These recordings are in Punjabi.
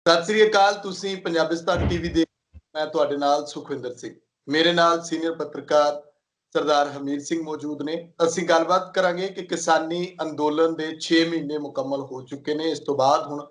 ਸਤਿ ਸ੍ਰੀ ਅਕਾਲ। ਤੁਸੀਂ ਪੰਜਾਬਿਸਤਾਨ ਟੀਵੀ ਦੇ ਮੈਂ ਤੁਹਾਡੇ ਨਾਲ ਸੁਖਵਿੰਦਰ ਸਿੰਘ, ਮੇਰੇ ਨਾਲ ਸੀਨੀਅਰ ਪੱਤਰਕਾਰ ਸਰਦਾਰ ਹਮੀਰ ਸਿੰਘ ਮੌਜੂਦ ਨੇ। ਅਸੀਂ ਗੱਲਬਾਤ ਕਰਾਂਗੇ ਕਿ ਕਿਸਾਨੀ ਅੰਦੋਲਨ ਦੇ 6 ਮਹੀਨੇ ਮੁਕੰਮਲ ਹੋ ਚੁੱਕੇ ਨੇ। ਇਸ ਤੋਂ ਬਾਅਦ ਹੁਣ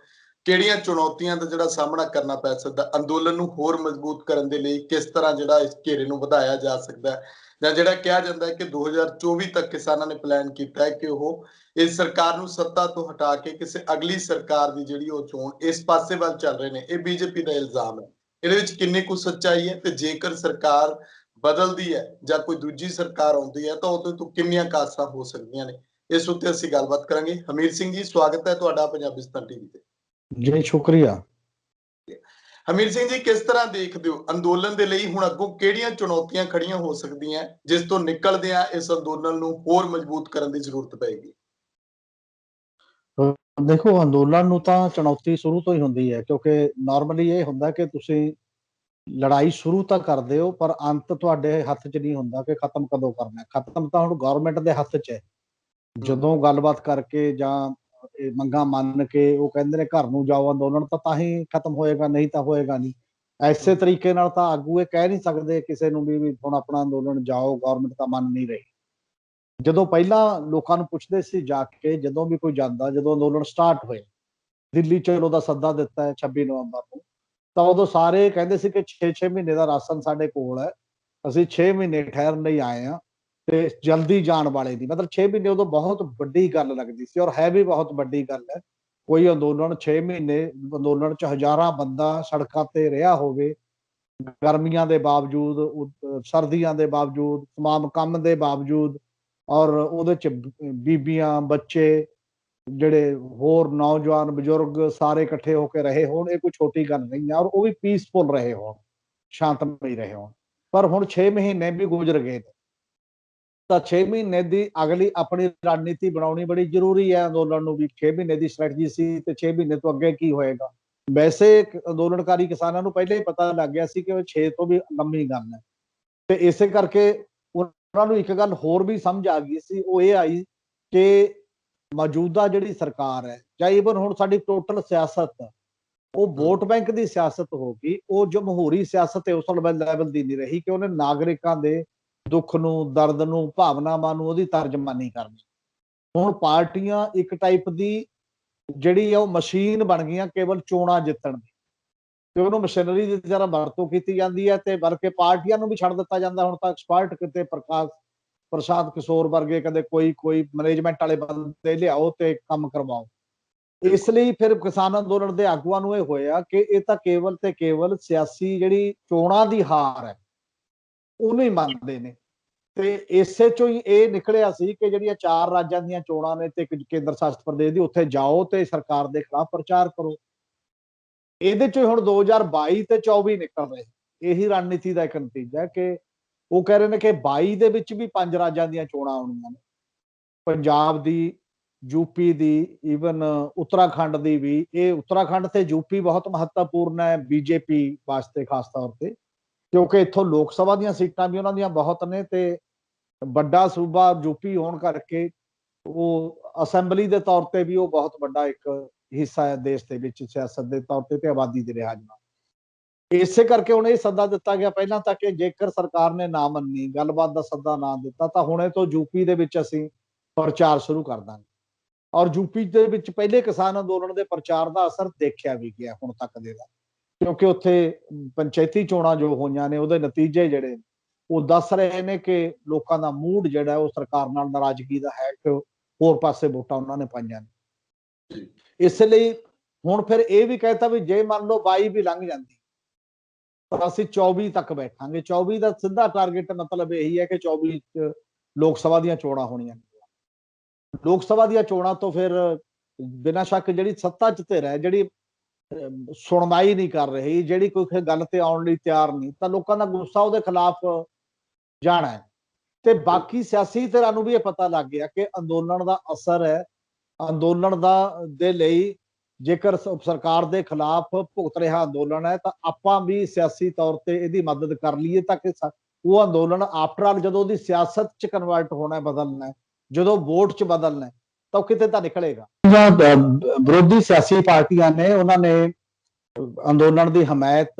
ਕਿਹੜੀਆਂ ਚੁਣੌਤੀਆਂ ਦਾ ਜਿਹੜਾ ਸਾਹਮਣਾ ਕਰਨਾ ਪੈ ਸਕਦਾ, ਅੰਦੋਲਨ ਨੂੰ ਹੋਰ ਮਜ਼ਬੂਤ ਕਰਨ ਦੇ ਲਈ ਕਿਸ ਤਰ੍ਹਾਂ ਜਿਹੜਾ ਇਸ ਘੇਰੇ ਨੂੰ ਵਧਾਇਆ ਜਾ ਸਕਦਾ, ਜਾਂ ਜਿਹੜਾ ਕਿਹਾ ਜਾਂਦਾ ਹੈ ਕਿ 2024 ਤੱਕ ਕਿਸਾਨਾਂ ਨੇ ਪਲਾਨ ਕੀਤਾ ਹੈ ਕਿ ਉਹ ਇਸ ਸਰਕਾਰ ਨੂੰ ਸੱਤਾ ਤੋਂ ਹਟਾ ਕੇ ਕਿਸੇ ਅਗਲੀ ਸਰਕਾਰ ਦੀ ਜਿਹੜੀ ਉਹ ਚੋਣ ਇਸ ਪਾਸੇ ਵੱਲ ਚੱਲ ਰਹੇ ਨੇ। ਇਹ ਬੀਜੇਪੀ ਦਾ ਇਲਜ਼ਾਮ ਹੈ। ਇਹਦੇ ਵਿੱਚ ਕਿੰਨੀ ਕੁ ਸੱਚਾਈ ਹੈ, ਤੇ ਜੇਕਰ ਸਰਕਾਰ ਬਦਲਦੀ ਹੈ ਜਾਂ ਕੋਈ ਦੂਜੀ ਸਰਕਾਰ ਆਉਂਦੀ ਹੈ ਤਾਂ ਉਹਦੇ ਤੋਂ ਕਿੰਨੀਆਂ ਕਾਸਾਂ ਹੋ ਸਕਦੀਆਂ ਨੇ, ਇਸ ਉੱਤੇ ਅਸੀਂ ਗੱਲਬਾਤ ਕਰਾਂਗੇ। ਹਮੀਰ ਸਿੰਘ ਜੀ, ਸਵਾਗਤ ਹੈ ਤੁਹਾਡਾ ਪੰਜਾਬਿਸਤਾਨ ਟੀਵੀ ਤੇ। ਜੀ ਸ਼ੁਕਰੀਆ। ਹਮੀਰ ਸਿੰਘ ਜੀ, ਕਿਸ ਤਰ੍ਹਾਂ ਦੇਖਦੇ ਹੋ ਅੰਦੋਲਨ ਦੇ ਲਈ ਹੁਣ ਅੱਗੋਂ ਕਿਹੜੀਆਂ ਚੁਣੌਤੀਆਂ ਖੜੀਆਂ ਹੋ ਸਕਦੀਆਂ ਜਿਸ ਤੋਂ ਨਿਕਲਦਿਆਂ ਇਸ ਅੰਦੋਲਨ ਨੂੰ ਹੋਰ ਮਜ਼ਬੂਤ ਕਰਨ ਦੀ ਜ਼ਰੂਰਤ ਪਏਗੀ? ਦੇਖੋ, ਅੰਦੋਲਨ ਨੂੰ ਤਾਂ ਚੁਣੌਤੀ ਸ਼ੁਰੂ ਤੋਂ ਹੀ ਹੁੰਦੀ ਹੈ, ਕਿਉਂਕਿ ਨਾਰਮਲੀ ਇਹ ਹੁੰਦਾ ਕਿ ਤੁਸੀਂ ਲੜਾਈ ਸ਼ੁਰੂ ਤਾਂ ਕਰਦੇ ਹੋ ਪਰ ਅੰਤ ਤੁਹਾਡੇ ਹੱਥ 'ਚ ਨਹੀਂ ਹੁੰਦਾ ਕਿ ਖਤਮ ਕਦੋਂ ਕਰਨਾ। ਖਤਮ ਤਾਂ ਹੁਣ ਗਵਰਨਮੈਂਟ ਦੇ ਹੱਥ 'ਚ ਹੈ। ਜਦੋਂ ਗੱਲਬਾਤ ਕਰਕੇ ਜਾਂ ਮੰਗਾਂ ਮੰਨ ਕੇ ਉਹ ਕਹਿੰਦੇ ਨੇ ਘਰ ਨੂੰ ਜਾਓ, ਅੰਦੋਲਨ ਤਾਂ ਹੀ ਖਤਮ ਹੋਏਗਾ, ਨਹੀਂ ਤਾਂ ਹੋਏਗਾ ਨਹੀਂ। ਐਸੇ ਤਰੀਕੇ ਨਾਲ ਤਾਂ ਆਗੂ ਇਹ ਕਹਿ ਨਹੀਂ ਸਕਦੇ ਕਿਸੇ ਨੂੰ ਵੀ ਹੁਣ ਆਪਣਾ ਅੰਦੋਲਨ ਜਾਓ, ਗਵਰਨਮੈਂਟ ਤਾਂ ਮੰਨ ਨਹੀਂ ਰਹੀ। ਜਦੋਂ ਪਹਿਲਾਂ ਲੋਕਾਂ ਨੂੰ ਪੁੱਛਦੇ ਸੀ ਜਾ ਕੇ, ਜਦੋਂ ਵੀ ਕੋਈ ਜਾਂਦਾ, ਜਦੋਂ ਅੰਦੋਲਨ ਸਟਾਰਟ ਹੋਏ, ਦਿੱਲੀ ਚਲੋ ਦਾ ਸੱਦਾ ਦਿੱਤਾ ਹੈ 26 ਨਵੰਬਰ ਨੂੰ, ਤਾਂ ਉਦੋਂ ਸਾਰੇ ਕਹਿੰਦੇ ਸੀ ਕਿ 6 ਮਹੀਨੇ ਦਾ ਰਾਸ਼ਨ ਸਾਡੇ ਕੋਲ ਹੈ, ਅਸੀਂ 6 ਮਹੀਨੇ ਠਹਿਰਨ ਲਈ ਆਏ ਹਾਂ ਤੇ ਜਲਦੀ ਜਾਣ ਵਾਲੇ ਨਹੀਂ। ਮਤਲਬ 6 ਮਹੀਨੇ ਉਦੋਂ ਬਹੁਤ ਵੱਡੀ ਗੱਲ ਲੱਗਦੀ ਸੀ, ਔਰ ਹੈ ਵੀ ਬਹੁਤ ਵੱਡੀ ਗੱਲ ਹੈ। ਕੋਈ ਅੰਦੋਲਨ 6 ਮਹੀਨੇ ਅੰਦੋਲਨ 'ਚ ਹਜ਼ਾਰਾਂ ਬੰਦਾ ਸੜਕਾਂ ਤੇ ਰਿਹਾ ਹੋਵੇ, ਗਰਮੀਆਂ ਦੇ ਬਾਵਜੂਦ, ਸਰਦੀਆਂ ਦੇ ਬਾਵਜੂਦ, ਤਮਾਮ ਕੰਮ ਦੇ ਬਾਵਜੂਦ, ਔਰ ਉਹਦੇ 'ਚ ਬੀਬੀਆਂ, ਬੱਚੇ, ਜਿਹੜੇ ਹੋਰ ਨੌਜਵਾਨ, ਬਜ਼ੁਰਗ ਸਾਰੇ ਇਕੱਠੇ ਹੋ ਕੇ ਰਹੇ ਹੋਣ, ਇਹ ਕੋਈ ਛੋਟੀ ਗੱਲ ਨਹੀਂ ਹੈ। ਔਰ ਉਹ ਵੀ ਪੀਸਫੁਲ ਰਹੇ ਹੋਣ, ਸ਼ਾਂਤਮਈ ਰਹੇ ਹੋਣ। ਪਰ ਹੁਣ 6 ਮਹੀਨੇ ਵੀ ਗੁਜ਼ਰ ਗਏ ਤਾਂ 6 ਮਹੀਨੇ ਦੀ ਅਗਲੀ ਆਪਣੀ ਰਣਨੀਤੀ ਬਣਾਉਣੀ ਬੜੀ ਜ਼ਰੂਰੀ ਹੈ। ਅੰਦੋਲਨ ਨੂੰ ਵੀ 6 ਮਹੀਨੇ ਦੀ ਸਟ੍ਰੈਟਜੀ ਸੀ ਤੇ 6 ਮਹੀਨੇ ਤੋਂ ਅੱਗੇ ਕੀ ਹੋਏਗਾ। ਵੈਸੇ ਅੰਦੋਲਨਕਾਰੀ ਕਿਸਾਨਾਂ ਨੂੰ ਪਹਿਲਾਂ ਹੀ ਪਤਾ ਲੱਗ ਗਿਆ ਸੀ ਕਿ ਉਹ 6 ਤੋਂ ਵੀ ਲੰਮੀ ਗੱਲ ਹੈ, ਤੇ ਇਸੇ ਕਰਕੇ ਉਹਨਾਂ ਨੂੰ ਇੱਕ ਗੱਲ ਹੋਰ ਵੀ ਸਮਝ ਆ ਗਈ ਸੀ। ਉਹ ਇਹ ਆਈ ਕਿ ਮੌਜੂਦਾ ਜਿਹੜੀ ਸਰਕਾਰ ਹੈ, ਜਾਂ ਈਵਨ ਹੁਣ ਸਾਡੀ ਟੋਟਲ ਸਿਆਸਤ, ਉਹ ਵੋਟ ਬੈਂਕ ਦੀ ਸਿਆਸਤ ਹੋ ਗਈ। ਉਹ ਜਮਹੂਰੀ ਸਿਆਸਤ ਉਸ ਲੈਵਲ ਦੀ ਨਹੀਂ ਰਹੀ ਕਿ ਉਹਨੇ ਨਾਗਰਿਕਾਂ ਦੇ ਦੁੱਖ ਨੂੰ, ਦਰਦ ਨੂੰ, ਭਾਵਨਾਵਾਂ ਨੂੰ ਉਹਦੀ ਤਰਜਮਾਨੀ ਕਰਨੀ। ਹੁਣ ਪਾਰਟੀਆਂ ਇੱਕ ਟਾਈਪ ਦੀ ਜਿਹੜੀ ਆ ਉਹ ਮਸ਼ੀਨ ਬਣ ਗਈਆਂ ਕੇਵਲ ਚੋਣਾਂ ਜਿੱਤਣ ਦੀ, ਤੇ ਉਹਨੂੰ ਮਸ਼ੀਨਰੀ ਦੀ ਤਰ੍ਹਾਂ ਵਰਤੋਂ ਕੀਤੀ ਜਾਂਦੀ ਹੈ, ਤੇ ਬਲਕਿ ਪਾਰਟੀਆਂ ਨੂੰ ਵੀ ਛੱਡ ਦਿੱਤਾ ਜਾਂਦਾ ਹੁਣ ਤਾਂ। ਐਕਸਪਰਟ ਕਿਤੇ ਪ੍ਰਸ਼ਾਦ ਕਿਸ਼ੋਰ ਵਰਗੇ, ਕਦੇ ਕੋਈ ਮੈਨੇਜਮੈਂਟ ਵਾਲੇ ਬੰਦੇ ਲਿਆਓ ਤੇ ਕੰਮ ਕਰਵਾਓ। ਇਸ ਲਈ ਫਿਰ ਕਿਸਾਨ ਅੰਦੋਲਨ ਦੇ ਆਗੂਆਂ ਨੂੰ ਇਹ ਹੋਇਆ ਕਿ ਇਹ ਤਾਂ ਕੇਵਲ ਤੇ ਕੇਵਲ ਸਿਆਸੀ ਜਿਹੜੀ ਚੋਣਾਂ ਦੀ ਹਾਰ ਹੈ ਉਹਨੂੰ ਹੀ ਮੰਨਦੇ ਨੇ। ਤੇ ਇਸੇ ਚੋਂ ਹੀ ਇਹ ਨਿਕਲਿਆ ਸੀ ਕਿ ਜਿਹੜੀਆਂ 4 ਰਾਜਾਂ ਦੀਆਂ ਚੋਣਾਂ ਨੇ ਤੇ ਇੱਕ ਕੇਂਦਰ ਸ਼ਾਸਿਤ ਪ੍ਰਦੇਸ਼ ਦੀ, ਉੱਥੇ ਜਾਓ ਤੇ ਸਰਕਾਰ ਦੇ ਖਿਲਾਫ ਪ੍ਰਚਾਰ ਕਰੋ। ਇਹਦੇ ਚੋਂ ਹੁਣ 2022 ਤੇ 24 ਨਿਕਲ ਰਹੇ। ਇਹੀ ਰਣਨੀਤੀ ਦਾ ਇੱਕ ਨਤੀਜਾ ਹੈ ਕਿ ਉਹ ਕਹਿ ਰਹੇ ਨੇ ਕਿ 22 ਦੇ ਵਿੱਚ ਵੀ 5 ਰਾਜਾਂ ਦੀਆਂ ਚੋਣਾਂ ਆਉਣੀਆਂ ਨੇ, ਪੰਜਾਬ ਦੀ, ਯੂਪੀ ਦੀ, ਈਵਨ ਉੱਤਰਾਖੰਡ ਦੀ ਵੀ। ਇਹ ਉੱਤਰਾਖੰਡ ਤੇ ਯੂਪੀ ਬਹੁਤ ਮਹੱਤਵਪੂਰਨ ਹੈ ਬੀਜੇਪੀ ਵਾਸਤੇ, ਖਾਸ ਤੌਰ ਤੇ ਕਿਉਂਕਿ ਇੱਥੋਂ ਲੋਕ ਸਭਾ ਦੀਆਂ ਸੀਟਾਂ ਵੀ ਉਹਨਾਂ ਦੀਆਂ ਬਹੁਤ ਨੇ, ਤੇ ਵੱਡਾ ਸੂਬਾ ਯੂਪੀ ਹੋਣ ਕਰਕੇ ਉਹ ਅਸੈਂਬਲੀ ਦੇ ਤੌਰ ਤੇ ਵੀ ਉਹ ਬਹੁਤ ਵੱਡਾ ਇੱਕ ਹਿੱਸਾ ਹੈ ਦੇਸ਼ ਦੇ ਵਿੱਚ, ਸਿਆਸਤ ਦੇ ਤੌਰ ਤੇ ਆਬਾਦੀ ਦੇ ਲਿਹਾਜ਼ ਨਾਲ। ਇਸੇ ਕਰਕੇ ਹੁਣ ਇਹ ਸੱਦਾ ਦਿੱਤਾ ਗਿਆ ਪਹਿਲਾਂ ਤਾਂ ਕਿ ਜੇਕਰ ਸਰਕਾਰ ਨੇ ਨਾ ਮੰਨੀ, ਗੱਲਬਾਤ ਦਾ ਸੱਦਾ ਨਾ ਦਿੱਤਾ, ਤਾਂ ਹੁਣੇ ਤੋਂ ਯੂਪੀ ਦੇ ਵਿੱਚ ਅਸੀਂ ਪ੍ਰਚਾਰ ਸ਼ੁਰੂ ਕਰ ਦਾਂਗੇ। ਔਰ ਯੂਪੀ ਦੇ ਵਿੱਚ ਪਹਿਲੇ ਕਿਸਾਨ ਅੰਦੋਲਨ ਦੇ ਪ੍ਰਚਾਰ ਦਾ ਅਸਰ ਦੇਖਿਆ ਵੀ ਗਿਆ ਹੁਣ ਤੱਕ ਦੇ ਦਾ, ਕਿਉਂਕਿ ਉੱਥੇ ਪੰਚਾਇਤੀ ਚੋਣਾਂ ਜੋ ਹੋਈਆਂ ਨੇ ਉਹਦੇ ਨਤੀਜੇ ਜਿਹੜੇ ਉਹ ਦੱਸ ਰਹੇ ਨੇ ਕਿ ਲੋਕਾਂ ਦਾ ਮੂਡ ਜਿਹੜਾ ਉਹ ਸਰਕਾਰ ਨਾਲ ਨਾਰਾਜ਼ਗੀ ਦਾ ਹੈ, ਕਿ ਹੋਰ ਪਾਸੇ ਵੋਟਾਂ ਉਹਨਾਂ ਨੇ ਪਾਈਆਂ ਨੇ। ਇਸ ਲਈ ਹੁਣ ਫਿਰ ਇਹ ਵੀ ਕਹਿਤਾ ਵੀ ਜੇ ਮੰਨ ਲਓ 22 ਵੀ ਲੰਘ ਜਾਂਦੀ ਤਾਂ ਅਸੀਂ 24 ਤੱਕ ਬੈਠਾਂਗੇ। 24 ਦਾ ਸਿੱਧਾ ਟਾਰਗੇਟ ਮਤਲਬ ਇਹੀ ਹੈ ਕਿ 24 ਚ ਲੋਕ ਸਭਾ ਦੀਆਂ ਚੋਣਾਂ ਹੋਣੀਆਂ। ਲੋਕ ਸਭਾ ਦੀਆਂ ਚੋਣਾਂ ਤੋਂ ਫਿਰ ਬਿਨਾਂ ਸ਼ੱਕ ਜਿਹੜੀ ਸੱਤਾ ਚ ਧਿਰ ਹੈ, ਜਿਹੜੀ ਸੁਣਵਾਈ ਨਹੀਂ ਕਰ ਰਹੀ, ਜਿਹੜੀ ਕੋਈ ਗੱਲ ਤੇ ਆਉਣ ਲਈ ਤਿਆਰ ਨਹੀਂ, ਤਾਂ ਲੋਕਾਂ ਦਾ ਗੁੱਸਾ ਉਹਦੇ ਖਿਲਾਫ ਜਾਣਾ ਹੈ। ਤੇ ਬਾਕੀ ਸਿਆਸੀ ਧਿਰਾਂ ਨੂੰ ਵੀ ਇਹ ਪਤਾ ਲੱਗ ਗਿਆ ਕਿ ਅੰਦੋਲਨ ਦਾ ਅਸਰ ਹੈ। ਅੰਦੋਲਨ ਦੇ ਲਈ ਜੇਕਰ ਸਰਕਾਰ ਦੇ ਖਿਲਾਫ ਭੁਗਤ ਰਿਹਾ ਅੰਦੋਲਨ ਹੈ ਤਾਂ ਆਪਾਂ ਵੀ ਸਿਆਸੀ ਤੌਰ ਤੇ ਇਹਦੀ ਮਦਦ ਕਰ ਲਈਏ, ਤਾਂ ਕਿ ਉਹ ਅੰਦੋਲਨ ਆਫਟਰ ਆਲ ਜਦੋਂ ਉਹਦੀ ਸਿਆਸਤ ਚ ਕਨਵਰਟ ਹੋਣਾ, ਬਦਲਣਾ, ਜਦੋਂ ਵੋਟ ਚ ਬਦਲਣਾ, ਤਾਂ ਉਹ ਕਿਤੇ ਤਾਂ ਨਿਕਲੇਗਾ। ਵਿਰੋਧੀ ਸਿਆਸੀ ਪਾਰਟੀਆਂ ਨੇ ਉਹਨਾਂ ਨੇ ਅੰਦੋਲਨ ਦੀ ਹਮਾਇਤ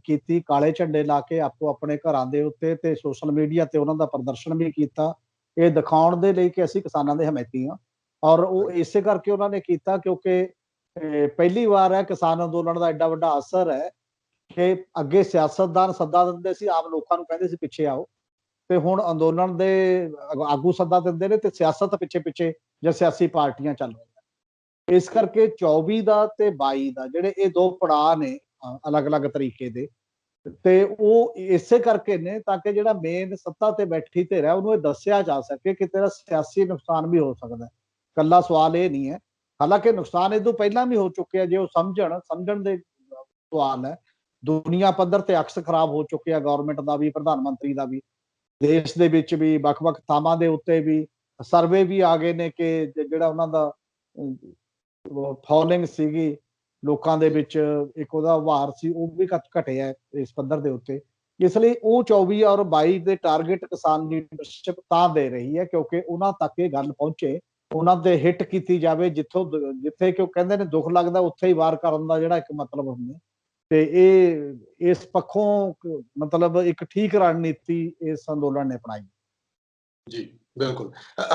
ਕੀਤੀ, ਕਾਲੇ ਝੰਡੇ ਲਾ ਕੇ ਆਪੋ ਆਪਣੇ ਘਰਾਂ ਦੇ ਉੱਤੇ ਤੇ ਸੋਸ਼ਲ ਮੀਡੀਆ ਤੇ ਉਹਨਾਂ ਦਾ ਪ੍ਰਦਰਸ਼ਨ ਵੀ ਕੀਤਾ, ਇਹ ਦਿਖਾਉਣ ਦੇ ਲਈ ਕਿ ਅਸੀਂ ਕਿਸਾਨਾਂ ਦੇ ਹਮਾਇਤੀ ਹਾਂ। ਔਰ ਉਹ ਇਸੇ ਕਰਕੇ ਉਹਨਾਂ ਨੇ ਕੀਤਾ ਕਿਉਂਕਿ ਪਹਿਲੀ ਵਾਰ ਹੈ ਕਿਸਾਨ ਅੰਦੋਲਨ ਦਾ ਐਡਾ ਵੱਡਾ ਅਸਰ ਹੈ ਕਿ ਅੱਗੇ ਸਿਆਸਤਦਾਨ ਸੱਦਾ ਦਿੰਦੇ ਸੀ, ਆਮ ਲੋਕਾਂ ਨੂੰ ਕਹਿੰਦੇ ਸੀ ਪਿੱਛੇ ਆਓ, ਤੇ ਹੁਣ ਅੰਦੋਲਨ ਦੇ ਆਗੂ ਸੱਦਾ ਦਿੰਦੇ ਨੇ ਤੇ ਸਿਆਸਤ ਪਿੱਛੇ ਪਿੱਛੇ ਜਾਂ ਸਿਆਸੀ ਪਾਰਟੀਆਂ ਚੱਲ ਰਹੀਆਂ। ਇਸ ਕਰਕੇ 24 ਦਾ ਤੇ 22 ਦਾ ਜਿਹੜੇ ਇਹ ਦੋ ਪੜਾਅ ਨੇ ਅਲੱਗ-ਅਲੱਗ ਤਰੀਕੇ ਦੇ, ਤੇ ਉਹ ਇਸੇ ਕਰਕੇ ਨੇ ਤਾਂ ਕਿ ਜਿਹੜਾ ਮੇਨ ਸੱਤਾ ਤੇ ਬੈਠੀ ਧਿਰ ਹੈ ਉਹਨੂੰ ਇਹ ਦੱਸਿਆ ਜਾ ਸਕੇ ਕਿ ਤੇਰਾ ਸਿਆਸੀ ਨੁਕਸਾਨ ਵੀ ਹੋ ਸਕਦਾ ਹੈ। ਕੱਲਾ ਸਵਾਲ ਇਹ ਨਹੀਂ ਹੈ, ਹਾਲਾਂਕਿ ਨੁਕਸਾਨ ਇਹ ਤੋਂ ਪਹਿਲਾਂ ਵੀ ਹੋ ਚੁੱਕਿਆ, ਜੇ ਉਹ ਸਮਝਣ ਦੇ ਸਵਾਲ ਹੈ। ਦੁਨੀਆ ਪੱਧਰ ਤੇ ਅਕਸ ਖਰਾਬ ਹੋ ਚੁੱਕਿਆ, ਗਵਰਨਮੈਂਟ ਦਾ ਵੀ, ਪ੍ਰਧਾਨ ਮੰਤਰੀ ਦਾ ਵੀ, ਦੇਸ਼ ਦੇ ਵਿੱਚ ਵੀ ਵੱਖ-ਵੱਖ ਥਾਵਾਂ ਦੇ ਉੱਤੇ ਵੀ ਸਰਵੇ ਵੀ ਆ ਗਏ ਨੇ ਕਿ ਜਿਹੜਾ ਉਹਨਾਂ ਦਾ ਫੋਲੋਇੰਗ ਸੀਗੀ ਲੋਕਾਂ ਦੇ ਵਿੱਚ, ਇੱਕ ਉਹਦਾ ਉਭਾਰ ਸੀ, ਉਹ ਵੀ ਘਟਿਆ ਇਸ ਪੱਧਰ ਦੇ ਉੱਤੇ। ਇਸ ਲਈ ਉਹ 24 ਔਰ 22 ਦੇ ਟਾਰਗੇਟ ਕਿਸਾਨ ਲੀਡਰਸ਼ਿਪ ਤਾਂ ਦੇ ਰਹੀ ਹੈ ਕਿਉਂਕਿ ਉਹਨਾਂ ਤੱਕ ਇਹ ਗੱਲ ਪਹੁੰਚੇ, ਉਹਨਾਂ ਤੇ ਹਿੱਟ ਕੀਤੀ ਜਾਵੇ, ਜਿੱਥੇ ਕਿ ਉਹ ਕਹਿੰਦੇ ਨੇ ਦੁੱਖ ਲੱਗਦਾ ਉੱਥੇ ਹੀ ਵਾਰ ਕਰਨ ਦਾ ਜਿਹੜਾ ਇੱਕ ਮਤਲਬ ਹੁੰਦਾ, ਤੇ ਇਹ ਇਸ ਪੱਖੋਂ ਮਤਲਬ ਇੱਕ ਠੀਕ ਰਣਨੀਤੀ ਇਸ ਅੰਦੋਲਨ ਨੇ ਅਪਣਾਈ। ਜੀ ਬਿਲਕੁਲ।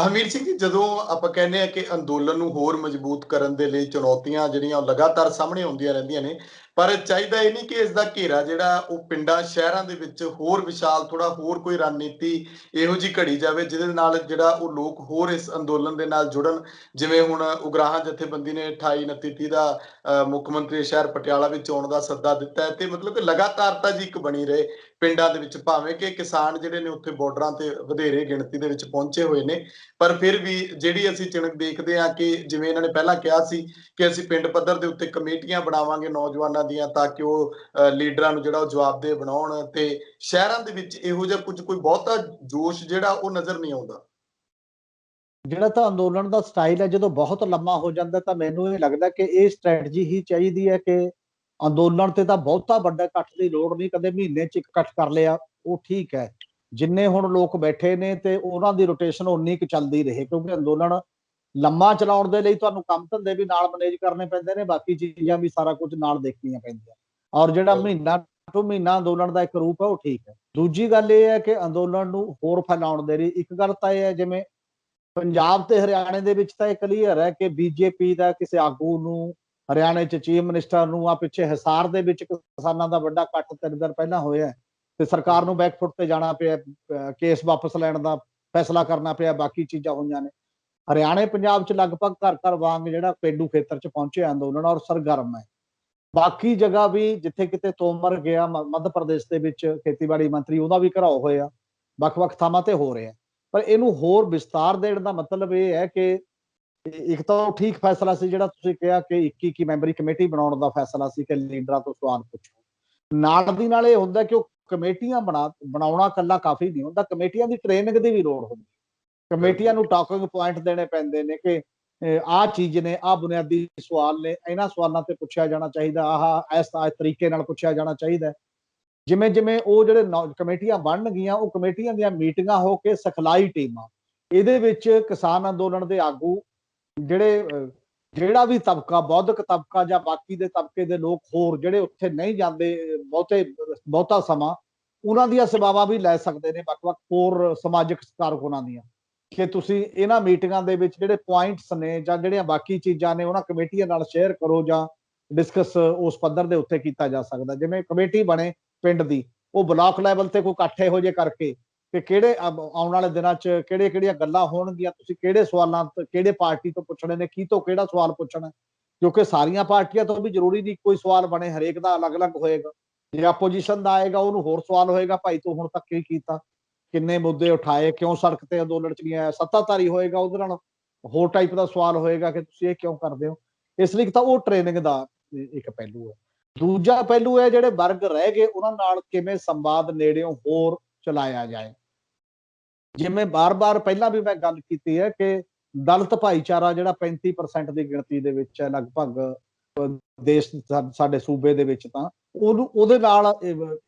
ਹਮੀਰ ਸਿੰਘ ਜੀ, ਜਦੋਂ ਆਪਾਂ ਕਹਿੰਦੇ ਆ ਕਿ ਅੰਦੋਲਨ ਨੂੰ ਹੋਰ ਮਜ਼ਬੂਤ ਕਰਨ ਦੇ ਲਈ ਚੁਣੌਤੀਆਂ ਜਿਹੜੀਆਂ ਲਗਾਤਾਰ ਸਾਹਮਣੇ ਆਉਂਦੀਆਂ ਰਹਿੰਦੀਆਂ ਨੇ, ਪਰ ਚਾਹੀਦਾ ਇਹ ਨਹੀਂ ਕਿ ਇਸ ਦਾ ਘੇਰਾ ਜਿਹੜਾ ਉਹ ਪਿੰਡਾਂ ਸ਼ਹਿਰਾਂ ਦੇ ਵਿੱਚ ਹੋਰ ਵਿਸ਼ਾਲ, ਥੋੜਾ ਹੋਰ ਕੋਈ ਰਣਨੀਤੀ ਇਹੋ ਜਿਹੀ ਘੜੀ ਜਾਵੇ ਜਿਹਦੇ ਨਾਲ ਜਿਹੜਾ ਉਹ ਲੋਕ ਹੋਰ ਇਸ ਅੰਦੋਲਨ ਦੇ ਨਾਲ ਜੁੜਨ। ਜਿਵੇਂ ਹੁਣ ਉਗਰਾਹਾਂ ਜਥੇਬੰਦੀ ਨੇ 28 29 30 ਦਾ ਮੁੱਖ ਮੰਤਰੀ ਸ਼ਹਿਰ ਪਟਿਆਲਾ ਵਿੱਚ ਆਉਣ ਦਾ ਸੱਦਾ ਦਿੱਤਾ ਹੈ, ਤੇ ਮਤਲਬ ਕਿ ਲਗਾਤਾਰਤਾ ਜੀ ਇੱਕ ਬਣੀ ਰਹੇ ਪਿੰਡਾਂ ਦੇ ਵਿੱਚ, ਭਾਵੇਂ ਕਿ ਕਿਸਾਨ ਜਿਹੜੇ ਨੇ ਉੱਥੇ ਬਾਰਡਰਾਂ ਤੇ ਵਧੇਰੇ ਗਿਣਤੀ ਦੇ ਵਿੱਚ ਪਹੁੰਚੇ ਹੋਏ ਨੇ, ਪਰ ਫਿਰ ਵੀ ਜਿਹੜੀ ਅਸੀਂ ਚਿਣਕ ਦੇਖਦੇ ਹਾਂ ਕਿ ਜਿਵੇਂ ਇਹਨਾਂ ਨੇ ਪਹਿਲਾਂ ਕਿਹਾ ਸੀ ਕਿ ਅਸੀਂ ਪਿੰਡ ਪੱਧਰ ਦੇ ਉੱਤੇ ਕਮੇਟੀਆਂ ਬਣਾਵਾਂਗੇ ਨੌਜਵਾਨਾਂ ਦੀਆਂ ਤਾਂ ਕਿ ਉਹ ਲੀਡਰਾਂ ਨੂੰ ਜਿਹੜਾ ਉਹ ਜਵਾਬਦੇਹ ਬਣਾਉਣ, ਤੇ ਸ਼ਹਿਰਾਂ ਦੇ ਵਿੱਚ ਇਹੋ ਜਿਹਾ ਕੁਝ ਕੋਈ ਬਹੁਤਾ ਜੋਸ਼ ਜਿਹੜਾ ਉਹ ਨਜ਼ਰ ਨਹੀਂ ਆਉਂਦਾ। ਜਿਹੜਾ ਤਾਂ ਅੰਦੋਲਨ ਦਾ ਸਟਾਈਲ ਹੈ, ਜਦੋਂ ਬਹੁਤ ਲੰਮਾ ਹੋ ਜਾਂਦਾ ਤਾਂ ਮੈਨੂੰ ਇਹ ਲੱਗਦਾ ਕਿ ਇਹ ਸਟ੍ਰੈਟਜੀ ਹੀ ਚਾਹੀਦੀ ਹੈ ਕਿ ਅੰਦੋਲਨ ਤੇ ਤਾਂ ਬਹੁਤਾ ਵੱਡਾ ਇਕੱਠ ਦੀ ਲੋੜ ਨਹੀਂ, ਕਦੇ ਮਹੀਨੇ 'ਚ ਇੱਕ ਇਕੱਠ ਕਰ ਲਿਆ ਉਹ ਠੀਕ ਹੈ। ਜਿੰਨੇ ਹੁਣ ਲੋਕ ਬੈਠੇ ਨੇ ਤੇ ਉਹਨਾਂ ਦੀ ਰੋਟੇਸ਼ਨ ਉਨੀ ਕੁ ਚੱਲਦੀ ਰਹੇ, ਕਿਉਂਕਿ ਅੰਦੋਲਨ ਲੰਮਾ ਚਲਾਉਣ ਦੇ ਲਈ ਤੁਹਾਨੂੰ ਕੰਮ ਧੰਦੇ ਵੀ ਨਾਲ ਮੈਨੇਜ ਕਰਨੇ ਪੈਂਦੇ ਨੇ, ਬਾਕੀ ਚੀਜ਼ਾਂ ਵੀ ਸਾਰਾ ਕੁਝ ਨਾਲ ਦੇਖਣੀਆਂ ਪੈਂਦੀਆਂ, ਔਰ ਜਿਹੜਾ ਮਹੀਨਾ ਟੂ ਮਹੀਨਾ ਅੰਦੋਲਨ ਦਾ ਇੱਕ ਰੂਪ ਹੈ ਉਹ ਠੀਕ ਹੈ। ਦੂਜੀ ਗੱਲ ਇਹ ਹੈ ਕਿ ਅੰਦੋਲਨ ਨੂੰ ਹੋਰ ਫੈਲਾਉਣ ਦੇ ਲਈ ਇੱਕ ਗੱਲ ਤਾਂ ਇਹ ਹੈ, ਜਿਵੇਂ ਪੰਜਾਬ ਤੇ ਹਰਿਆਣੇ ਦੇ ਵਿੱਚ ਤਾਂ ਇਹ ਕਲੀਅਰ ਹੈ ਕਿ ਬੀਜੇਪੀ ਦਾ ਕਿਸੇ ਆਗੂ ਨੂੰ ਹਰਿਆਣੇ 'ਚ ਚੀਫ ਮਿਨਿਸਟਰ ਨੂੰ, ਆ ਪਿੱਛੇ ਹਿਸਾਰ ਦੇ ਵਿੱਚ ਕਿਸਾਨਾਂ ਦਾ ਵੱਡਾ ਇਕੱਠ 3 ਦਿਨ ਪਹਿਲਾਂ ਹੋਇਆ ਤੇ ਸਰਕਾਰ ਨੂੰ ਬੈਕਫੁੱਟ ਤੇ ਜਾਣਾ ਪਿਆ, ਕੇਸ ਵਾਪਸ ਲੈਣ ਦਾ ਫੈਸਲਾ ਕਰਨਾ ਪਿਆ, ਬਾਕੀ ਚੀਜ਼ਾਂ ਹੋਈਆਂ ਨੇ। ਹਰਿਆਣੇ ਪੰਜਾਬ 'ਚ ਲਗਭਗ ਘਰ ਘਰ ਵਾਂਗ ਜਿਹੜਾ ਪੇਂਡੂ ਖੇਤਰ 'ਚ ਪਹੁੰਚਿਆ ਅੰਦੋਲਨ ਔਰ ਸਰਗਰਮ ਹੈ। ਬਾਕੀ ਜਗ੍ਹਾ ਵੀ ਜਿੱਥੇ ਕਿਤੇ ਤੋਮਰ ਗਿਆ ਮੱਧ ਪ੍ਰਦੇਸ਼ ਦੇ ਵਿੱਚ ਖੇਤੀਬਾੜੀ ਮੰਤਰੀ, ਉਹਦਾ ਵੀ ਘਰਾਓ ਹੋਇਆ, ਵੱਖ-ਵੱਖ ਥਾਵਾਂ ਤੇ ਹੋ ਰਿਹਾ। ਪਰ ਇਹਨੂੰ ਹੋਰ ਵਿਸਤਾਰ ਦੇਣ ਦਾ ਮਤਲਬ ਇਹ ਹੈ ਕਿ ਇੱਕ ਤਾਂ ਉਹ ਠੀਕ ਫੈਸਲਾ ਸੀ ਜਿਹੜਾ ਤੁਸੀਂ ਕਿਹਾ ਕਿ 21 ਮੈਂਬਰੀ ਕਮੇਟੀ ਬਣਾਉਣ ਦਾ ਫੈਸਲਾ ਸੀ ਕਿ ਲੀਡਰਾਂ ਤੋਂ ਸਵਾਲ ਪੁੱਛੋ। ਨਾਲ ਦੀ ਨਾਲ ਇਹ ਹੁੰਦਾ ਕਿ ਉਹ ਕਮੇਟੀਆਂ ਬਣਾਉਣਾ ਇਕੱਲਾ ਕਾਫੀ ਨਹੀਂ ਹੁੰਦਾ, ਕਮੇਟੀਆਂ ਦੀ ਟ੍ਰੇਨਿੰਗ ਦੀ ਵੀ ਲੋੜ ਹੁੰਦੀ। ਕਮੇਟੀਆਂ ਨੂੰ ਟਾਕਿੰਗ ਪੁਆਇੰਟ ਦੇਣੇ ਪੈਂਦੇ ਨੇ ਕਿ ਆਹ ਚੀਜ਼ ਨੇ, ਆਹ ਬੁਨਿਆਦੀ ਸਵਾਲ ਨੇ, ਇਹਨਾਂ ਸਵਾਲਾਂ ਤੇ ਪੁੱਛਿਆ ਜਾਣਾ ਚਾਹੀਦਾ, ਆਹ ਇਸ ਤਰੀਕੇ ਨਾਲ ਪੁੱਛਿਆ ਜਾਣਾ ਚਾਹੀਦਾ। ਜਿਵੇਂ ਜਿਵੇਂ ਉਹ ਜਿਹੜੇ ਕਮੇਟੀਆਂ ਬਣਨਗੀਆਂ, ਉਹ ਕਮੇਟੀਆਂ ਦੀਆਂ ਮੀਟਿੰਗਾਂ ਹੋ ਕੇ ਸਿਖਲਾਈ ਟੀਮਾਂ, ਇਹਦੇ ਵਿੱਚ ਕਿਸਾਨ ਅੰਦੋਲਨ ਦੇ ਆਗੂ ਜਿਹੜਾ ਵੀ ਤਬਕਾ, ਬੌਧਿਕ ਤਬਕਾ ਜਾਂ ਬਾਕੀ ਦੇ ਤਬਕੇ ਦੇ ਲੋਕ ਹੋਰ ਜਿਹੜੇ ਉੱਥੇ ਨਹੀਂ ਜਾਂਦੇ ਬਹੁਤਾ ਸਮਾਂ, ਉਹਨਾਂ ਦੀਆਂ ਸੇਵਾਵਾਂ ਵੀ ਲੈ ਸਕਦੇ ਨੇ ਵੱਖ-ਵੱਖ ਹੋਰ ਸਮਾਜਿਕ ਕਾਰਕੁਨਾਂ ਦੀਆਂ, ਕਿ ਤੁਸੀਂ ਇਹਨਾਂ ਮੀਟਿੰਗਾਂ ਦੇ ਵਿੱਚ ਜਿਹੜੇ ਪੁਆਇੰਟਸ ਨੇ ਜਾਂ ਜਿਹੜੀਆਂ ਬਾਕੀ ਚੀਜ਼ਾਂ ਨੇ ਉਹਨਾਂ ਕਮੇਟੀਆਂ ਨਾਲ ਸ਼ੇਅਰ ਕਰੋ ਜਾਂ ਡਿਸਕਸ ਉਸ ਪੱਧਰ ਦੇ ਉੱਤੇ ਕੀਤਾ ਜਾ ਸਕਦਾ। ਜਿਵੇਂ ਕਮੇਟੀ ਬਣੇ ਪਿੰਡ ਦੀ, ਉਹ ਬਲਾਕ ਲੈਵਲ ਤੇ ਕੋਈ ਇਕੱਠ ਇਹੋ ਜਿਹੇ ਕਰਕੇ ਕਿ ਕਿਹੜੇ ਆਉਣ ਵਾਲੇ ਦਿਨਾਂ 'ਚ ਕਿਹੜੀਆਂ ਗੱਲਾਂ ਹੋਣਗੀਆਂ, ਤੁਸੀਂ ਕਿਹੜੇ ਸਵਾਲਾਂ ਕਿਹੜੇ ਪਾਰਟੀ ਤੋਂ ਪੁੱਛਣੇ ਨੇ, ਕੀ ਤੋਂ ਕਿਹੜਾ ਸਵਾਲ ਪੁੱਛਣਾ, ਕਿਉਂਕਿ ਸਾਰੀਆਂ ਪਾਰਟੀਆਂ ਤੋਂ ਵੀ ਜ਼ਰੂਰੀ ਨਹੀਂ ਕੋਈ ਸਵਾਲ ਬਣੇ, ਹਰੇਕ ਦਾ ਅਲੱਗ-ਅਲੱਗ ਹੋਏਗਾ। ਜੇ ਆਪੋਜੀਸ਼ਨ ਦਾ ਆਏਗਾ ਉਹਨੂੰ ਹੋਰ ਸਵਾਲ ਹੋਏਗਾ, ਭਾਈ ਤੂੰ ਹੁਣ ਤੱਕ ਕੀ ਕੀਤਾ, ਕਿੰਨੇ ਮੁੱਦੇ ਉਠਾਏ, ਕਿਉਂ ਸੜਕ ਤੇ ਅੰਦੋਲਨ 'ਚ ਨਹੀਂ ਆਇਆ। ਸੱਤਾਧਾਰੀ ਹੋਏਗਾ, ਉਹਦੇ ਨਾਲ ਹੋਰ ਟਾਈਪ ਦਾ ਸਵਾਲ ਹੋਏਗਾ ਕਿ ਤੁਸੀਂ ਇਹ ਕਿਉਂ ਕਰਦੇ ਹੋ। ਇਸ ਲਈ ਤਾਂ ਉਹ ਟ੍ਰੇਨਿੰਗ ਦਾ ਇੱਕ ਪਹਿਲੂ ਹੈ। ਦੂਜਾ ਪਹਿਲੂ ਹੈ ਜਿਹੜੇ ਵਰਗ ਰਹਿ ਗਏ ਉਹਨਾਂ ਨਾਲ ਕਿਵੇਂ ਸੰਵਾਦ ਨੇੜਿਓਂ ਹੋਰ ਚਲਾਇਆ ਜਾਏ। ਜਿਵੇਂ ਬਾਰ-ਬਾਰ ਪਹਿਲਾਂ ਵੀ ਮੈਂ ਗੱਲ ਕੀਤੀ ਹੈ ਕਿ ਦਲਿਤ ਭਾਈਚਾਰਾ ਜਿਹੜਾ 35% ਦੀ ਗਿਣਤੀ ਦੇ ਵਿੱਚ ਹੈ ਲਗਭਗ ਦੇਸ਼ ਸਾਡੇ ਸੂਬੇ ਦੇ ਵਿੱਚ, ਤਾਂ ਉਹਦੇ ਨਾਲ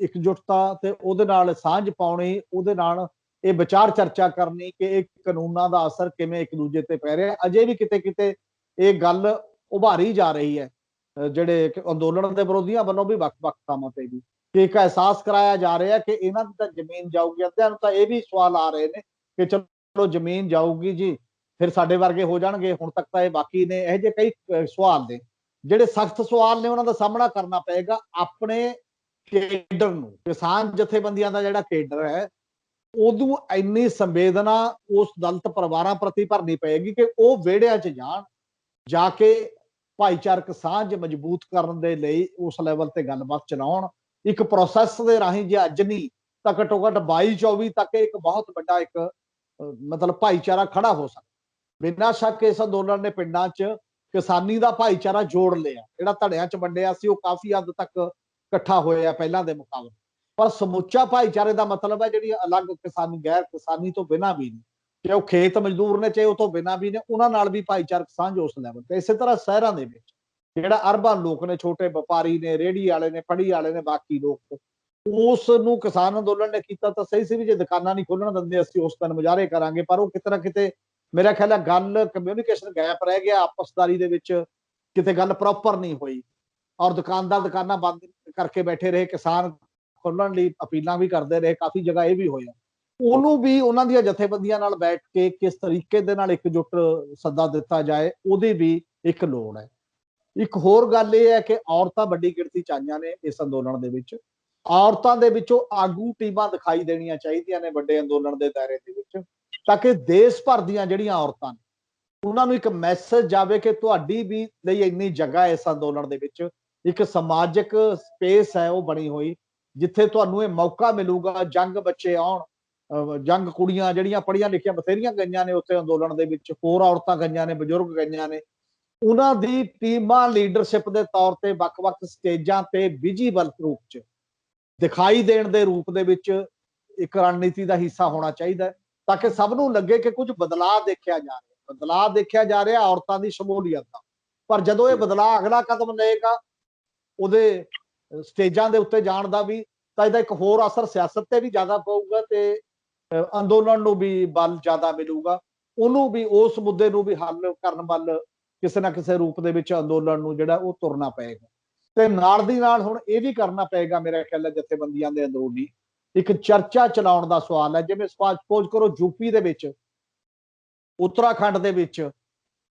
ਇਕਜੁੱਟਤਾ ਤੇ ਉਹਦੇ ਨਾਲ ਸਾਂਝ ਪਾਉਣੀ, ਉਹਦੇ ਨਾਲ ਇਹ ਵਿਚਾਰ ਚਰਚਾ ਕਰਨੀ ਕਿ ਇਹ ਕਾਨੂੰਨਾਂ ਦਾ ਅਸਰ ਕਿਵੇਂ ਇੱਕ ਦੂਜੇ ਤੇ ਪੈ ਰਿਹਾ। ਅਜੇ ਵੀ ਕਿਤੇ ਕਿਤੇ ਇਹ ਗੱਲ ਉਭਾਰੀ ਜਾ ਰਹੀ ਹੈ ਜਿਹੜੇ ਅੰਦੋਲਨ ਦੇ ਵਿਰੋਧੀਆਂ ਵੱਲੋਂ ਵੀ ਵੱਖ-ਵੱਖ ਥਾਵਾਂ ਤੇ ਵੀ ਕਿ ਇੱਕ ਅਹਿਸਾਸ ਕਰਾਇਆ ਜਾ ਰਿਹਾ ਕਿ ਇਹਨਾਂ ਦੀ ਤਾਂ ਜ਼ਮੀਨ ਜਾਊਗੀ। ਅੱਧਿਆਂ ਨੂੰ ਤਾਂ ਇਹ ਵੀ ਸਵਾਲ ਆ ਰਹੇ ਨੇ ਕਿ ਚਲੋ ਜ਼ਮੀਨ ਜਾਊਗੀ ਜੀ, ਫਿਰ ਸਾਡੇ ਵਰਗੇ ਹੋ ਜਾਣਗੇ, ਹੁਣ ਤੱਕ ਤਾਂ ਇਹ ਬਾਕੀ ਨੇ। ਇਹੋ ਜਿਹੇ ਕਈ ਸਵਾਲ ਨੇ ਜਿਹੜੇ ਸਖਤ ਸਵਾਲ ਨੇ, ਉਹਨਾਂ ਦਾ ਸਾਹਮਣਾ ਕਰਨਾ ਪਏਗਾ ਆਪਣੇ ਕੇਡਰ ਨੂੰ। ਕਿਸਾਨ ਜਥੇਬੰਦੀਆਂ ਦਾ ਜਿਹੜਾ ਕੇਡਰ ਹੈ ਉਦੋਂ ਇੰਨੀ ਸੰਵੇਦਨਾ ਉਸ ਦਲਿਤ ਪਰਿਵਾਰਾਂ ਪ੍ਰਤੀ ਭਰਨੀ ਪਏਗੀ ਕਿ ਉਹ ਵਿਹੜਿਆਂ 'ਚ ਜਾਣ, ਜਾ ਕੇ ਭਾਈਚਾਰਕ ਸਾਂਝ ਮਜ਼ਬੂਤ ਕਰਨ ਦੇ ਲਈ ਉਸ ਲੈਵਲ ਤੇ ਗੱਲਬਾਤ ਚਲਾਉਣ। ਇੱਕ ਪ੍ਰੋਸੈਸ ਦੇ ਰਾਹੀਂ ਜੇ ਅੱਜ ਨਹੀਂ ਤਾਂ ਘੱਟੋ ਘੱਟ 22-24 ਤੱਕ ਇੱਕ ਬਹੁਤ ਵੱਡਾ ਇੱਕ ਮਤਲਬ ਭਾਈਚਾਰਾ ਖੜਾ ਹੋ ਸਕਦਾ। ਬਿਨਾਂ ਸ਼ੱਕ ਇਸ ਅੰਦੋਲਨ ਨੇ ਪਿੰਡਾਂ 'ਚ ਕਿਸਾਨੀ ਦਾ ਭਾਈਚਾਰਾ ਜੋੜ ਲਿਆ। ਜਿਹੜਾ ਧੜਿਆਂ 'ਚ ਵੰਡਿਆ ਸੀ ਉਹ ਕਾਫੀ ਹੱਦ ਤੱਕ ਇਕੱਠਾ ਹੋਇਆ ਪਹਿਲਾਂ ਦੇ ਮੁਕਾਬਲੇ। ਪਰ ਸਮੁੱਚਾ ਭਾਈਚਾਰੇ ਦਾ ਮਤਲਬ ਹੈ ਜਿਹੜੀ ਅਲੱਗ ਕਿਸਾਨੀ, ਗੈਰ ਕਿਸਾਨੀ ਤੋਂ ਬਿਨਾਂ ਵੀ ਨੇ, ਚਾਹੇ ਉਹ ਖੇਤ ਮਜ਼ਦੂਰ ਨੇ, ਚਾਹੇ ਉਹ ਤੋਂ ਬਿਨਾਂ ਵੀ ਨੇ, ਉਹਨਾਂ ਨਾਲ ਵੀ ਭਾਈਚਾਰਕ ਸਾਂਝ ਉਸ ਲੈਵਲ ਤੇ। ਇਸੇ ਤਰ੍ਹਾਂ ਸ਼ਹਿਰਾਂ ਦੇ ਵਿੱਚ ਜਿਹੜਾ ਅਰਬਨ ਲੋਕ ਨੇ, ਛੋਟੇ ਵਪਾਰੀ ਨੇ, ਰੇਹੜੀ ਵਾਲੇ ਨੇ, ਫੜੀ ਵਾਲੇ ਨੇ, ਬਾਕੀ ਲੋਕ, ਉਸ ਨੂੰ ਕਿਸਾਨ ਅੰਦੋਲਨ ਨੇ ਕੀਤਾ ਤਾਂ ਸਹੀ ਸੀ ਵੀ ਜੇ ਦੁਕਾਨਾਂ ਨਹੀਂ ਖੋਲਣ ਦਿੰਦੇ ਅਸੀਂ ਉਸ ਦਿਨ ਮੁਜ਼ਾਹਰੇ ਕਰਾਂਗੇ। ਪਰ ਉਹ ਕਿਤੇ ਨਾ ਕਿਤੇ ਮੇਰਾ ਖਿਆਲ ਹੈ ਗੱਲ ਕਮਿਊਨੀਕੇਸ਼ਨ ਗੈਪ ਰਹਿ ਗਿਆ ਆਪਸਦਾਰੀ ਦੇ ਵਿੱਚ, ਕਿਤੇ ਗੱਲ ਪ੍ਰੋਪਰ ਨਹੀਂ ਹੋਈ ਔਰ ਦੁਕਾਨਦਾਰ ਦੁਕਾਨਾਂ ਬੰਦ ਕਰਕੇ ਬੈਠੇ ਰਹੇ, ਕਿਸਾਨ ਖੋਲਣ ਲਈ ਅਪੀਲਾਂ ਵੀ ਕਰਦੇ ਰਹੇ, ਕਾਫੀ ਜਗ੍ਹਾ ਇਹ ਵੀ ਹੋਇਆ। ਉਹਨੂੰ ਵੀ ਉਹਨਾਂ ਦੀਆਂ ਜਥੇਬੰਦੀਆਂ ਨਾਲ ਬੈਠ ਕੇ ਕਿਸ ਤਰੀਕੇ ਦੇ ਨਾਲ ਇਕਜੁੱਟ ਸੱਦਾ ਦਿੱਤਾ ਜਾਏ, ਉਹਦੀ ਵੀ ਇੱਕ ਲੋੜ ਹੈ। ਇੱਕ ਹੋਰ ਗੱਲ ਇਹ ਹੈ ਕਿ ਔਰਤਾਂ ਵੱਡੀ ਗਿਣਤੀ 'ਚ ਆਈਆਂ ਨੇ ਇਸ ਅੰਦੋਲਨ ਦੇ ਵਿੱਚ। ਔਰਤਾਂ ਦੇ ਵਿੱਚੋਂ ਆਗੂ ਟੀਮਾਂ ਦਿਖਾਈ ਦੇਣੀਆਂ ਚਾਹੀਦੀਆਂ ਨੇ ਵੱਡੇ ਅੰਦੋਲਨ ਦੇ ਦਾਇਰੇ ਦੇ ਵਿੱਚ, ਤਾਂ ਕਿ ਦੇਸ਼ ਭਰ ਦੀਆਂ ਜਿਹੜੀਆਂ ਔਰਤਾਂ ਨੇ ਉਹਨਾਂ ਨੂੰ ਇੱਕ ਮੈਸੇਜ ਜਾਵੇ ਕਿ ਤੁਹਾਡੀ ਵੀ ਲਈ ਇੰਨੀ ਜਗ੍ਹਾ ਹੈ ਇਸ ਅੰਦੋਲਨ ਦੇ ਵਿੱਚ। ਇੱਕ ਸਮਾਜਿਕ ਸਪੇਸ ਹੈ ਉਹ ਬਣੀ ਹੋਈ ਜਿੱਥੇ ਤੁਹਾਨੂੰ ਇਹ ਮੌਕਾ ਮਿਲੂਗਾ। ਜੰਗ ਬੱਚੇ ਆਉਣ, ਜੰਗ ਕੁੜੀਆਂ ਜਿਹੜੀਆਂ ਪੜ੍ਹੀਆਂ ਲਿਖੀਆਂ ਬਥੇਰੀਆਂ ਗਈਆਂ ਨੇ ਉੱਥੇ ਅੰਦੋਲਨ ਦੇ ਵਿੱਚ, ਹੋਰ ਔਰਤਾਂ ਗਈਆਂ ਨੇ, ਬਜ਼ੁਰਗ ਗਈਆਂ ਨੇ, ਉਹਨਾਂ ਦੀ ਟੀਮਾਂ ਲੀਡਰਸ਼ਿਪ ਦੇ ਤੌਰ ਤੇ ਵੱਖ-ਵੱਖ ਸਟੇਜਾਂ ਤੇ ਵਿਜੀਬਲ ਰੂਪ 'ਚ ਦਿਖਾਈ ਦੇਣ ਦੇ ਰੂਪ ਦੇ ਵਿੱਚ ਇੱਕ ਰਣਨੀਤੀ ਦਾ ਹਿੱਸਾ ਹੋਣਾ ਚਾਹੀਦਾ, ਤਾਂ ਕਿ ਸਭ ਨੂੰ ਲੱਗੇ ਕਿ ਕੁਝ ਬਦਲਾਅ ਦੇਖਿਆ ਜਾ ਰਿਹਾ। ਬਦਲਾਅ ਦੇਖਿਆ ਜਾ ਰਿਹਾ ਔਰਤਾਂ ਦੀ ਸ਼ਮੂਲੀਅਤ ਦਾ। ਪਰ ਜਦੋਂ ਇਹ ਬਦਲਾਅ ਅਗਲਾ ਕਦਮ ਲਏਗਾ ਉਹਦੇ ਸਟੇਜਾਂ ਦੇ ਉੱਤੇ ਜਾਣ ਦਾ ਵੀ, ਤਾਂ ਇਹਦਾ ਇੱਕ ਹੋਰ ਅਸਰ ਸਿਆਸਤ ਤੇ ਵੀ ਜ਼ਿਆਦਾ ਪਊਗਾ ਤੇ ਅੰਦੋਲਨ ਨੂੰ ਵੀ ਬਲ ਜ਼ਿਆਦਾ ਮਿਲੂਗਾ। ਉਹਨੂੰ ਵੀ, ਉਸ ਮੁੱਦੇ ਨੂੰ ਵੀ ਹੱਲ ਕਰਨ ਵੱਲ ਕਿਸੇ ਨਾ ਕਿਸੇ ਰੂਪ ਦੇ ਵਿੱਚ ਅੰਦੋਲਨ ਨੂੰ ਜਿਹੜਾ ਉਹ ਤੁਰਨਾ ਪਏਗਾ। ਤੇ ਨਾਲ ਦੀ ਨਾਲ ਹੁਣ ਇਹ ਵੀ ਕਰਨਾ ਪਏਗਾ ਮੇਰਾ ਖਿਆਲ ਹੈ ਜਥੇਬੰਦੀਆਂ ਦੇ ਅੰਦਰੂਨੀ ਇੱਕ ਚਰਚਾ ਚਲਾਉਣ ਦਾ ਸਵਾਲ ਹੈ। ਜਿਵੇਂ ਸਪੋਜ਼ ਕਰੋ ਯੂਪੀ ਦੇ ਵਿੱਚ, ਉੱਤਰਾਖੰਡ ਦੇ ਵਿੱਚ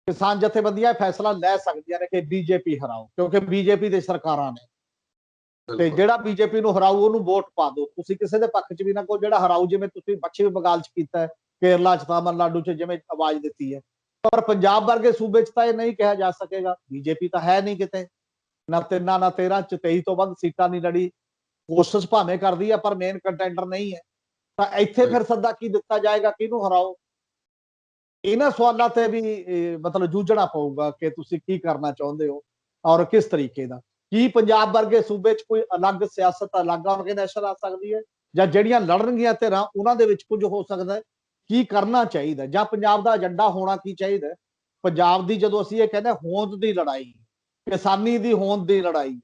ਕਿਸਾਨ ਜਥੇਬੰਦੀਆਂ ਫੈਸਲਾ ਲੈ ਸਕਦੀਆਂ ਨੇ ਕਿ ਬੀਜੇਪੀ ਹਰਾਓ, ਕਿਉਂਕਿ ਬੀਜੇਪੀ ਦੇ ਸਰਕਾਰਾਂ ਨੇ ਤੇ ਜਿਹੜਾ ਬੀਜੇਪੀ ਨੂੰ ਹਰਾਊ ਉਹਨੂੰ ਵੋਟ ਪਾ ਦਿਓ। ਤੁਸੀਂ ਕਿਸੇ ਦੇ ਪੱਖ 'ਚ ਵੀ ਨਾ ਕਹੋ ਜਿਹੜਾ ਹਰਾਊ, ਜਿਵੇਂ ਤੁਸੀਂ ਪੱਛਮੀ ਬੰਗਾਲ 'ਚ ਕੀਤਾ ਹੈ, ਕੇਰਲਾ 'ਚ, ਤਾਮਿਲਨਾਡੂ 'ਚ ਜਿਵੇਂ ਆਵਾਜ਼ ਦਿੱਤੀ ਹੈ। ਪਰ ਪੰਜਾਬ ਵਰਗੇ ਸੂਬੇ 'ਚ ਤਾਂ ਇਹ ਨਹੀਂ ਕਿਹਾ ਜਾ ਸਕੇਗਾ। ਬੀਜੇਪੀ ਤਾਂ ਹੈ ਨਹੀਂ ਕਿਤੇ, ਨਾ 3 ਨਾ 13 ਚ 23 ਤੋਂ ਵੱਧ ਸੀਟਾਂ ਨਹੀਂ ਲੜੀ। ਕੋਸ਼ਿਸ਼ ਭਾਵੇਂ ਕਰਦੀ ਹੈ ਪਰ ਮੇਨ ਕੰਟੈਂਡਰ ਨਹੀਂ ਹੈ। ਤਾਂ ਇੱਥੇ ਫਿਰ ਸੱਦਾ ਕੀ ਦਿੱਤਾ ਜਾਏਗਾ, ਕਿਹਨੂੰ ਹਰਾਓ? ਇਹਨਾਂ ਸਵਾਲਾਂ ਤੇ ਵੀ ਮਤਲਬ ਜੂਝਣਾ ਪਊਗਾ ਕਿ ਤੁਸੀਂ ਕੀ ਕਰਨਾ ਚਾਹੁੰਦੇ ਹੋ ਔਰ ਕਿਸ ਤਰੀਕੇ ਦਾ। ਕੀ ਪੰਜਾਬ ਵਰਗੇ ਸੂਬੇ 'ਚ ਕੋਈ ਅਲੱਗ ਸਿਆਸਤ, ਅਲੱਗ ਆਰਗੇਨਾਈਜੇਸ਼ਨ ਆ ਸਕਦੀ ਹੈ, ਜਾਂ ਜਿਹੜੀਆਂ ਲੜਨਗੀਆਂ ਧਿਰਾਂ ਉਹਨਾਂ ਦੇ ਵਿੱਚ ਕੁਝ ਹੋ ਸਕਦਾ ਹੈ? ਕੀ ਕਰਨਾ ਚਾਹੀਦਾ, ਜਾਂ ਪੰਜਾਬ ਦਾ ਏਜੰਡਾ ਹੋਣਾ ਕੀ ਚਾਹੀਦਾ? ਪੰਜਾਬ ਦੀ ਜਦੋਂ ਅਸੀਂ ਇਹ ਕਹਿੰਦੇ ਹੋਂਦ ਦੀ ਲੜਾਈ, ਕਿਸਾਨੀ ਦੀ ਹੋਂਦ ਦੀ ਲੜਾਈ,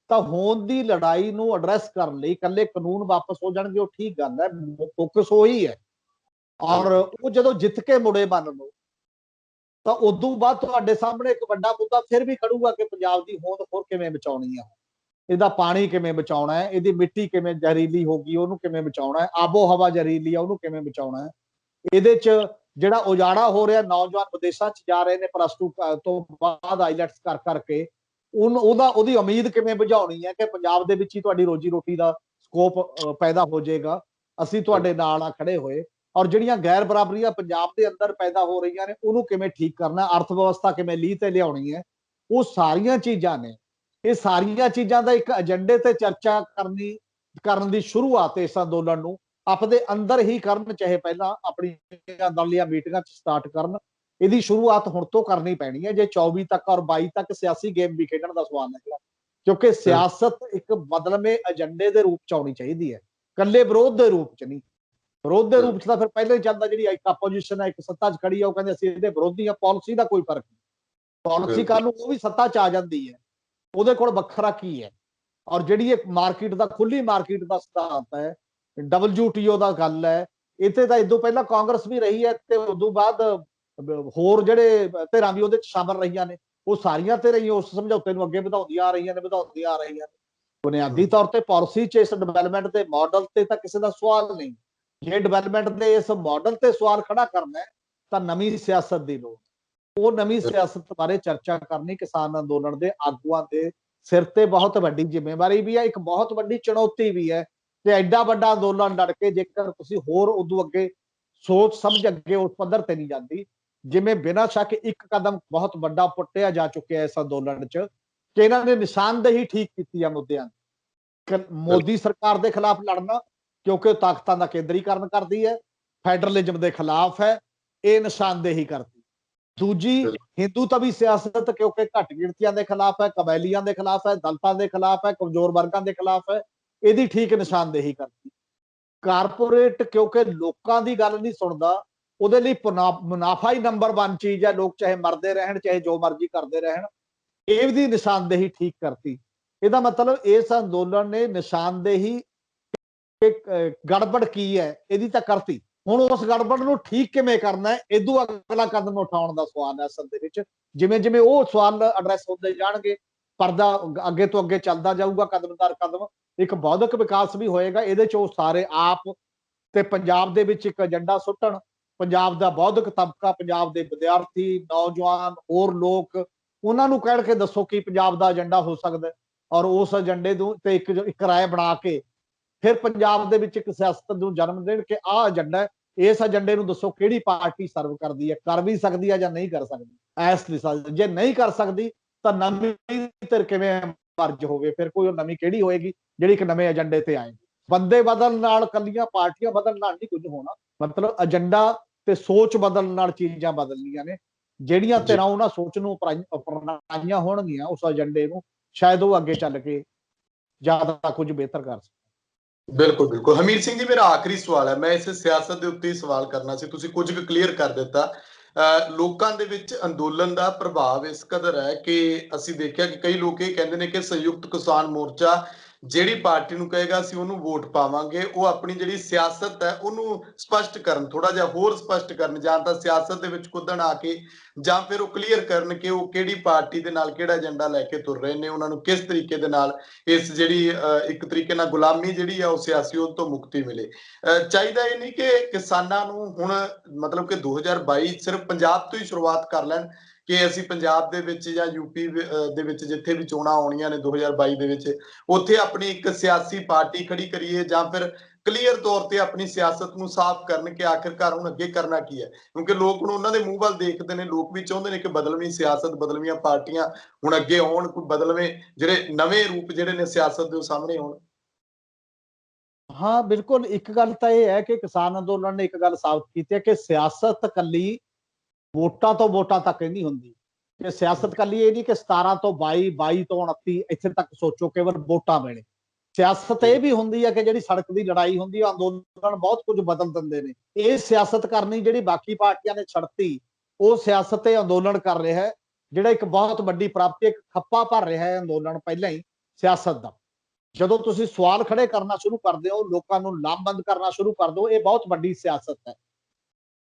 ਤਾਂ ਹੋਂਦ ਦੀ ਲੜਾਈ ਨੂੰ ਐਡਰੈਸ ਕਰਨ ਲਈ ਇਕੱਲੇ ਕਾਨੂੰਨ ਵਾਪਸ ਹੋ ਜਾਣਗੇ ਉਹ ਠੀਕ ਗੱਲ ਹੈ, ਫੋਕਸ ਉਹੀ ਹੈ। ਔਰ ਉਹ ਜਦੋਂ ਜਿੱਤ ਕੇ ਮੁੜੇ ਮੰਨ ਲਓ ਤਾਂ ਉਦੋਂ ਬਾਅਦ ਤੁਹਾਡੇ ਸਾਹਮਣੇ ਇੱਕ ਵੱਡਾ ਮੁੱਦਾ ਫਿਰ ਵੀ ਖੜੂਗਾ ਕਿ ਪੰਜਾਬ ਦੀ ਹੋਂਦ ਹੋਰ ਕਿਵੇਂ ਬਚਾਉਣੀ ਹੈ, ਇਹਦਾ ਪਾਣੀ ਕਿਵੇਂ ਬਚਾਉਣਾ ਹੈ, ਇਹਦੀ ਮਿੱਟੀ ਕਿਵੇਂ ਜ਼ਹਿਰੀਲੀ ਹੋ ਗਈ ਉਹਨੂੰ ਕਿਵੇਂ ਬਚਾਉਣਾ ਹੈ, ਆਬੋ ਹਵਾ ਜ਼ਹਿਰੀਲੀ ਆ ਉਹਨੂੰ ਕਿਵੇਂ ਬਚਾਉਣਾ ਹੈ। ਇਹਦੇ 'ਚ ਜਿਹੜਾ ਉਜਾੜਾ ਹੋ ਰਿਹਾ, ਨੌਜਵਾਨ ਵਿਦੇਸ਼ਾਂ 'ਚ ਜਾ ਰਹੇ ਨੇ +2 ਤੋਂ ਬਾਅਦ ਆਈਲੈਟਸ ਕਰ ਕਰਕੇ, ਉਹਦੀ ਉਮੀਦ ਕਿਵੇਂ ਬੁਝਾਉਣੀ ਹੈ ਕਿ ਪੰਜਾਬ ਦੇ ਵਿੱਚ ਹੀ ਤੁਹਾਡੀ ਰੋਜੀ ਰੋਟੀ ਦਾ ਸਕੋਪ ਪੈਦਾ ਹੋ ਜਾਏਗਾ। ਅਸੀਂ ਤੁਹਾਡੇ ਨਾਲ ਆ ਖੜੇ ਹੋਏ। ਔਰ ਜਿਹੜੀਆਂ ਗੈਰ ਬਰਾਬਰੀਆਂ ਪੰਜਾਬ ਦੇ ਅੰਦਰ ਪੈਦਾ ਹੋ ਰਹੀਆਂ ਨੇ ਉਹਨੂੰ ਕਿਵੇਂ ਠੀਕ ਕਰਨਾ, ਅਰਥ ਵਿਵਸਥਾ ਕਿਵੇਂ ਲੀਹ ਤੇ ਲਿਆਉਣੀ ਹੈ, ਉਹ ਸਾਰੀਆਂ ਚੀਜ਼ਾਂ ਨੇ। ਇਹ ਸਾਰੀਆਂ ਚੀਜ਼ਾਂ ਦਾ ਇੱਕ ਏਜੰਡੇ ਤੇ ਚਰਚਾ ਕਰਨ ਦੀ ਸ਼ੁਰੂਆਤ ਇਸ ਅੰਦੋਲਨ ਨੂੰ ਆਪਣੇ ਅੰਦਰ ਹੀ ਕਰਨ, ਚਾਹੇ ਪਹਿਲਾਂ ਆਪਣੀਆਂ ਦਲੀਆਂ ਮੀਟਿੰਗਾਂ 'ਚ ਸਟਾਰਟ ਕਰਨ। ਇਹਦੀ ਸ਼ੁਰੂਆਤ ਹੁਣ ਤੋਂ ਕਰਨੀ ਪੈਣੀ ਹੈ ਜੇ 24 ਤੱਕ ਔਰ 22 ਤੱਕ ਸਿਆਸੀ ਗੇਮ ਵੀ ਖੇਡਣ ਦਾ ਸਵਾਲ ਨਿਕਲਾ, ਕਿਉਂਕਿ ਸਿਆਸਤ ਇੱਕ ਬਦਲਵੇਂ ਏਜੰਡੇ ਦੇ ਰੂਪ 'ਚ ਆਉਣੀ ਚਾਹੀਦੀ ਹੈ, ਇਕੱਲੇ ਵਿਰੋਧ ਦੇ ਰੂਪ 'ਚ ਨਹੀਂ। ਵਿਰੋਧ ਦੇ ਰੂਪ 'ਚ ਤਾਂ ਫਿਰ ਪਹਿਲਾਂ ਹੀ ਚੱਲਦਾ, ਜਿਹੜੀ ਇੱਕ ਆਪੋਜੀਸ਼ਨ ਹੈ, ਇੱਕ ਸੱਤਾ 'ਚ ਖੜੀ ਹੈ, ਉਹ ਕਹਿੰਦੇ ਅਸੀਂ ਇਹਦੇ ਵਿਰੋਧੀ ਆ। ਪਾਲਿਸੀ ਦਾ ਕੋਈ ਫਰਕ ਨਹੀਂ, ਪਾਲਿਸੀ ਕਰਨ ਨੂੰ ਉਹ ਵੀ ਸੱਤਾ 'ਚ ਆ ਜਾਂਦੀ ਹੈ, ਉਹਦੇ ਕੋਲ ਵੱਖਰਾ ਕੀ ਹੈ। ਔਰ ਜਿਹੜੀ ਇੱਕ ਮਾਰਕੀਟ ਦਾ, ਖੁੱਲੀ ਮਾਰਕੀਟ ਦਾ ਸਿਧਾਂਤ ਹੈ, WTO ਦਾ ਗੱਲ ਹੈ, ਇੱਥੇ ਤਾਂ ਇਦੋਂ ਪਹਿਲਾਂ ਕਾਂਗਰਸ ਵੀ ਰਹੀ ਹੈ ਤੇ ਉਦੋਂ ਬਾਅਦ ਹੋਰ ਜਿਹੜੇ ਧਿਰਾਂ ਵੀ ਉਹਦੇ 'ਚ ਸ਼ਾਮਲ ਰਹੀਆਂ ਨੇ। ਉਹ ਸਾਰੀਆਂ ਤੇ ਰਹੀ ਉਸ ਸਮਝੌਤੇ ਨੂੰ ਅੱਗੇ ਵਧਾਉਂਦੀਆਂ ਆ ਰਹੀਆਂ ਨੇ। ਬੁਨਿਆਦੀ ਤੌਰ ਤੇ ਪਾਲਿਸੀ 'ਚ ਇਸ ਡਿਵੈਲਪਮੈਂਟ ਦੇ ਮਾਡਲ ਤੇ ਤਾਂ ਕਿਸੇ ਦਾ ਸਵਾਲ ਨਹੀਂ। ਜੇ ਡਿਵੈਲਪਮੈਂਟ ਦੇ ਇਸ ਮਾਡਲ ਤੇ ਸਵਾਲ ਖੜਾ ਕਰਨਾ ਹੈ ਤਾਂ ਨਵੀਂ ਸਿਆਸਤ ਦੀ ਲੋੜ। ਉਹ ਨਵੀਂ ਸਿਆਸਤ ਬਾਰੇ ਚਰਚਾ ਕਰਨੀ ਕਿਸਾਨ ਅੰਦੋਲਨ ਦੇ ਆਗੂਆਂ ਦੇ ਸਿਰ ਤੇ ਬਹੁਤ ਵੱਡੀ ਜ਼ਿੰਮੇਵਾਰੀ ਵੀ ਹੈ, ਇੱਕ ਬਹੁਤ ਵੱਡੀ ਚੁਣੌਤੀ ਵੀ ਹੈ ਕਿ ਐਡਾ ਵੱਡਾ ਅੰਦੋਲਨ ਲੜ ਕੇ ਜੇਕਰ ਤੁਸੀਂ ਹੋਰ ਉਦੋਂ ਅੱਗੇ ਸੋਚ ਸਮਝ ਅੱਗੇ ਉਸ ਪੱਧਰ ਤੇ ਨਹੀਂ ਜਾਂਦੀ, ਜਿਵੇਂ ਬਿਨਾਂ ਸ਼ੱਕ ਇੱਕ ਕਦਮ ਬਹੁਤ ਵੱਡਾ ਪੁੱਟਿਆ ਜਾ ਚੁੱਕਿਆ ਇਸ ਅੰਦੋਲਨ 'ਚ ਕਿ ਇਹਨਾਂ ਨੇ ਨਿਸ਼ਾਨਦੇਹੀ ਠੀਕ ਕੀਤੀ ਆ ਮੁੱਦਿਆਂ ਦੀ। ਮੋਦੀ ਸਰਕਾਰ ਦੇ ਖਿਲਾਫ ਲੜਨਾ ਕਿਉਂਕਿ ਉਹ ਤਾਕਤਾਂ ਦਾ ਕੇਂਦਰੀਕਰਨ ਕਰਦੀ ਹੈ, ਫੈਡਰਲਿਜ਼ਮ ਦੇ ਖਿਲਾਫ ਹੈ, ਇਹ ਨਿਸ਼ਾਨਦੇਹੀ ਕਰਦੀ। ਦੂਜੀ ਹਿੰਦੂ ਤਵੀ ਸਿਆਸਤ ਕਿਉਂਕਿ ਘੱਟ ਗਿਣਤੀਆਂ ਦੇ ਖਿਲਾਫ ਹੈ, ਕਬੈਲੀਆਂ ਦੇ ਖਿਲਾਫ ਹੈ, ਦਲਤਾਂ ਦੇ ਖਿਲਾਫ ਹੈ, ਕਮਜ਼ੋਰ ਵਰਗਾਂ ਦੇ ਖਿਲਾਫ ਹੈ, ਇਹਦੀ ਠੀਕ ਨਿਸ਼ਾਨਦੇਹੀ ਕਰਦੀ। ਕਾਰਪੋਰੇਟ ਕਿਉਂਕਿ ਲੋਕਾਂ ਦੀ ਗੱਲ ਨਹੀਂ ਸੁਣਦਾ, ਉਹਦੇ ਲਈ ਮੁਨਾਫਾ ਹੀ ਨੰਬਰ 1 ਚੀਜ਼ ਹੈ। ਲੋਕ ਚਾਹੇ ਮਰਦੇ ਰਹਿਣ ਚਾਹੇ ਜੋ ਮਰਜ਼ੀ ਕਰਦੇ ਰਹਿਣ, ਇਹਦੀ ਨਿਸ਼ਾਨਦੇਹੀ ਠੀਕ ਕਰਤੀ। ਇਹਦਾ ਮਤਲਬ ਇਸ ਅੰਦੋਲਨ ਨੇ ਨਿਸ਼ਾਨਦੇਹੀ ਗੜਬੜ ਕੀ ਹੈ ਇਹਦੀ ਤਾਂ ਕਰਤੀ। ਹੁਣ ਉਸ ਗੜਬੜ ਨੂੰ ਠੀਕ ਕਿਵੇਂ ਕਰਨਾ ਹੈ, ਇਦੋਂ ਅਗਲਾ ਕਦਮ ਉਠਾਉਣ ਦਾ ਸਵਾਲ ਹੈ ਅਸਲ ਦੇ ਵਿੱਚ। ਜਿਵੇਂ ਜਿਵੇਂ ਉਹ ਸਵਾਲ ਐਡਰੈਸ ਹੁੰਦੇ ਜਾਣਗੇ, ਪਰਦਾ ਅੱਗੇ ਤੋਂ ਅੱਗੇ ਚੱਲਦਾ ਜਾਊਗਾ ਕਦਮ ਦਰ ਕਦਮ, ਇੱਕ ਬੌਧਿਕ ਵਿਕਾਸ ਵੀ ਹੋਏਗਾ। ਇਹਦੇ 'ਚ ਉਹ ਸਾਰੇ ਆਪ ਤੇ ਪੰਜਾਬ ਦੇ ਵਿੱਚ ਇੱਕ ਏਜੰਡਾ ਸੁੱਟਣ, ਪੰਜਾਬ ਦਾ ਬੌਧਿਕ ਤਬਕਾ, ਪੰਜਾਬ ਦੇ ਵਿਦਿਆਰਥੀ, ਨੌਜਵਾਨ, ਹੋਰ ਲੋਕ, ਉਹਨਾਂ ਨੂੰ ਕਹਿ ਕੇ ਦੱਸੋ ਕਿ ਪੰਜਾਬ ਦਾ ਏਜੰਡਾ ਹੋ ਸਕਦਾ ਔਰ ਉਸ ਏਜੰਡੇ ਨੂੰ ਤੇ ਇੱਕ ਰਾਏ ਬਣਾ ਕੇ ਫਿਰ ਪੰਜਾਬ ਦੇ ਵਿੱਚ ਇੱਕ ਸਿਆਸਤ ਨੂੰ ਜਨਮ ਦੇਣ ਕਿ ਆਹ ਏਜੰਡਾ ਹੈ, ਇਸ ਏਜੰਡੇ ਨੂੰ ਦੱਸੋ ਕਿਹੜੀ ਪਾਰਟੀ ਸਰਵ ਕਰਦੀ ਹੈ, ਕਰ ਵੀ ਸਕਦੀ ਹੈ ਜਾਂ ਨਹੀਂ ਕਰ ਸਕਦੀ। ਇਸ ਦਿਸ਼ਾ ਜੇ ਨਹੀਂ ਕਰ ਸਕਦੀ ਤਾਂ ਨਵੀਂ ਧਿਰ ਕਿਵੇਂ ਮਰਜ ਹੋਵੇ, ਫਿਰ ਕੋਈ ਨਵੀਂ ਕਿਹੜੀ ਹੋਏਗੀ ਜਿਹੜੀ ਇੱਕ ਨਵੇਂ ਏਜੰਡੇ ਤੇ ਆਏਗੀ। ਬੰਦੇ ਬਦਲਣ ਨਾਲ, ਕੱਲੀਆਂ ਪਾਰਟੀਆਂ ਬਦਲਣ ਨਾਲ ਨਹੀਂ ਕੁਝ ਹੋਣਾ। ਮਤਲਬ ਏਜੰਡਾ ਤੇ ਸੋਚ ਬਦਲਣ ਨਾਲ ਚੀਜ਼ਾਂ ਬਦਲਣੀਆਂ ਨੇ। ਜਿਹੜੀਆਂ ਧਿਰਾਂ ਉਹਨਾਂ ਸੋਚ ਨੂੰ ਅਪਣਾਈਆਂ ਹੋਣਗੀਆਂ ਉਸ ਏਜੰਡੇ ਨੂੰ, ਸ਼ਾਇਦ ਉਹ ਅੱਗੇ ਚੱਲ ਕੇ ਜ਼ਿਆਦਾ ਕੁਝ ਬਿਹਤਰ ਕਰ ਸਕਣ। ਬਿਲਕੁਲ ਬਿਲਕੁਲ। ਹਮੀਰ ਸਿੰਘ ਜੀ, ਮੇਰਾ ਆਖਰੀ ਸਵਾਲ ਹੈ, ਮੈਂ ਇਸ ਸਿਆਸਤ ਦੇ ਉੱਤੇ ਹੀ ਸਵਾਲ ਕਰਨਾ ਸੀ, ਤੁਸੀਂ ਕੁਝ ਕੁ ਕਲੀਅਰ ਕਰ ਦਿੱਤਾ। ਲੋਕਾਂ ਦੇ ਵਿੱਚ ਅੰਦੋਲਨ ਦਾ ਪ੍ਰਭਾਵ ਇਸ ਕਦਰ ਹੈ ਕਿ ਅਸੀਂ ਦੇਖਿਆ ਕਿ ਕਈ ਲੋਕ ਇਹ ਕਹਿੰਦੇ ਨੇ ਕਿ ਸੰਯੁਕਤ ਕਿਸਾਨ ਮੋਰਚਾ ਜਿਹੜੀ ਪਾਰਟੀ ਨੂੰ ਕਹੇਗਾ ਅਸੀਂ ਉਹਨੂੰ ਵੋਟ ਪਾਵਾਂਗੇ, ਉਹ ਆਪਣੀ ਜਿਹੜੀ ਸਿਆਸਤ ਹੈ ਉਹਨੂੰ ਸਪਸ਼ਟ ਕਰਨ, ਥੋੜਾ ਜਿਹਾ ਹੋਰ ਸਪਸ਼ਟ ਕਰਨ, ਜਾਂ ਤਾਂ ਸਿਆਸਤ ਦੇ ਵਿੱਚ ਕੁੱਦਣ ਆ ਕੇ, ਜਾਂ ਫਿਰ ਉਹ ਕਲੀਅਰ ਕਰਨ ਕਿ ਉਹ ਕਿਹੜੀ ਪਾਰਟੀ ਦੇ ਨਾਲ ਕਿਹੜਾ ਏਜੰਡਾ ਲੈ ਕੇ ਤੁਰ ਰਹੇ ਨੇ, ਉਹਨਾਂ ਨੂੰ ਕਿਸ ਤਰੀਕੇ ਦੇ ਨਾਲ ਇਸ ਜਿਹੜੀ ਇੱਕ ਤਰੀਕੇ ਨਾਲ ਗੁਲਾਮੀ ਜਿਹੜੀ ਆ ਉਹ ਸਿਆਸੀ ਉਹ ਤੋਂ ਮੁਕਤੀ ਮਿਲੇ। ਚਾਹੀਦਾ ਇਹ ਨਹੀਂ ਕਿ ਕਿਸਾਨਾਂ ਨੂੰ ਹੁਣ ਮਤਲਬ ਕਿ 2022 ਸਿਰਫ ਪੰਜਾਬ ਤੋਂ ਹੀ ਸ਼ੁਰੂਆਤ ਕਰ ਲੈਣ ਕਿ ਅਸੀਂ ਪੰਜਾਬ ਦੇ ਵਿੱਚ ਜਾਂ ਯੂਪੀ ਦੇ ਵਿੱਚ ਜਿੱਥੇ ਵੀ ਚੋਣਾਂ ਆਉਣੀਆਂ ਨੇ 2022 ਦੇ ਵਿੱਚ, ਉੱਥੇ ਆਪਣੀ ਇੱਕ ਸਿਆਸੀ ਪਾਰਟੀ ਖੜੀ ਕਰੀਏ, ਜਾਂ ਫਿਰ ਕਲੀਅਰ ਤੌਰ ਤੇ ਆਪਣੀ ਸਿਆਸਤ ਨੂੰ ਸਾਫ਼ ਕਰਨ ਕਿ ਆਖਿਰਕਾਰ ਹੁਣ ਅੱਗੇ ਕਰਨਾ ਕੀ ਹੈ। ਕਿਉਂਕਿ ਲੋਕ ਹੁਣ ਉਹਨਾਂ ਦੇ ਮੂੰਹ ਵੱਲ ਦੇਖਦੇ ਨੇ, ਲੋਕ ਵੀ ਚਾਹੁੰਦੇ ਨੇ ਕਿ ਬਦਲਵੀਂ ਸਿਆਸਤ, ਬਦਲਵੀਆਂ ਪਾਰਟੀਆਂ ਹੁਣ ਅੱਗੇ ਆਉਣ, ਕੋਈ ਬਦਲਵੇਂ ਜਿਹੜੇ ਨਵੇਂ ਰੂਪ ਜਿਹੜੇ ਨੇ ਸਿਆਸਤ ਦੇ ਉਹ ਸਾਹਮਣੇ ਆਉਣ। ਹਾਂ ਬਿਲਕੁਲ, ਇੱਕ ਗੱਲ ਤਾਂ ਇਹ ਹੈ ਕਿ ਕਿਸਾਨ ਅੰਦੋਲਨ ਨੇ ਇੱਕ ਗੱਲ ਸਾਬਤ ਕੀਤੀ ਹੈ ਕਿ ਸਿਆਸਤ ਕੱਲੀ ਵੋਟਾਂ ਤੋਂ ਵੋਟਾਂ ਤੱਕ ਨਹੀਂ ਹੁੰਦੀ, ਕਿ ਸਿਆਸਤ ਕੱਲੀ ਇਹ ਨਹੀਂ ਕਿ 17 ਤੋਂ 22, 22 ਤੋਂ 29 ਇੱਥੇ ਤੱਕ ਸੋਚੋ ਕੇਵਲ ਵੋਟਾਂ ਵੇਲੇ। ਸਿਆਸਤ ਇਹ ਵੀ ਹੁੰਦੀ ਹੈ ਕਿ ਜਿਹੜੀ ਸੜਕ ਦੀ ਲੜਾਈ ਹੁੰਦੀ ਹੈ, ਅੰਦੋਲਨ ਬਹੁਤ ਕੁਝ ਬਦਲ ਦਿੰਦੇ ਨੇ। ਇਹ ਸਿਆਸਤ ਕਰਨੀ ਜਿਹੜੀ ਬਾਕੀ ਪਾਰਟੀਆਂ ਨੇ ਛੱਡਤੀ, ਉਹ ਸਿਆਸਤ ਤੇ ਅੰਦੋਲਨ ਕਰ ਰਿਹਾ ਹੈ, ਜਿਹੜਾ ਇੱਕ ਬਹੁਤ ਵੱਡੀ ਪ੍ਰਾਪਤੀ, ਇੱਕ ਖੱਪਾ ਭਰ ਰਿਹਾ ਹੈ ਅੰਦੋਲਨ ਪਹਿਲਾਂ ਹੀ ਸਿਆਸਤ ਦਾ। ਜਦੋਂ ਤੁਸੀਂ ਸਵਾਲ ਖੜੇ ਕਰਨਾ ਸ਼ੁਰੂ ਕਰਦੇ ਹੋ, ਲੋਕਾਂ ਨੂੰ ਲਾਮਬੰਦ ਕਰਨਾ ਸ਼ੁਰੂ ਕਰ ਦਿਓ, ਇਹ ਬਹੁਤ ਵੱਡੀ ਸਿਆਸਤ ਹੈ।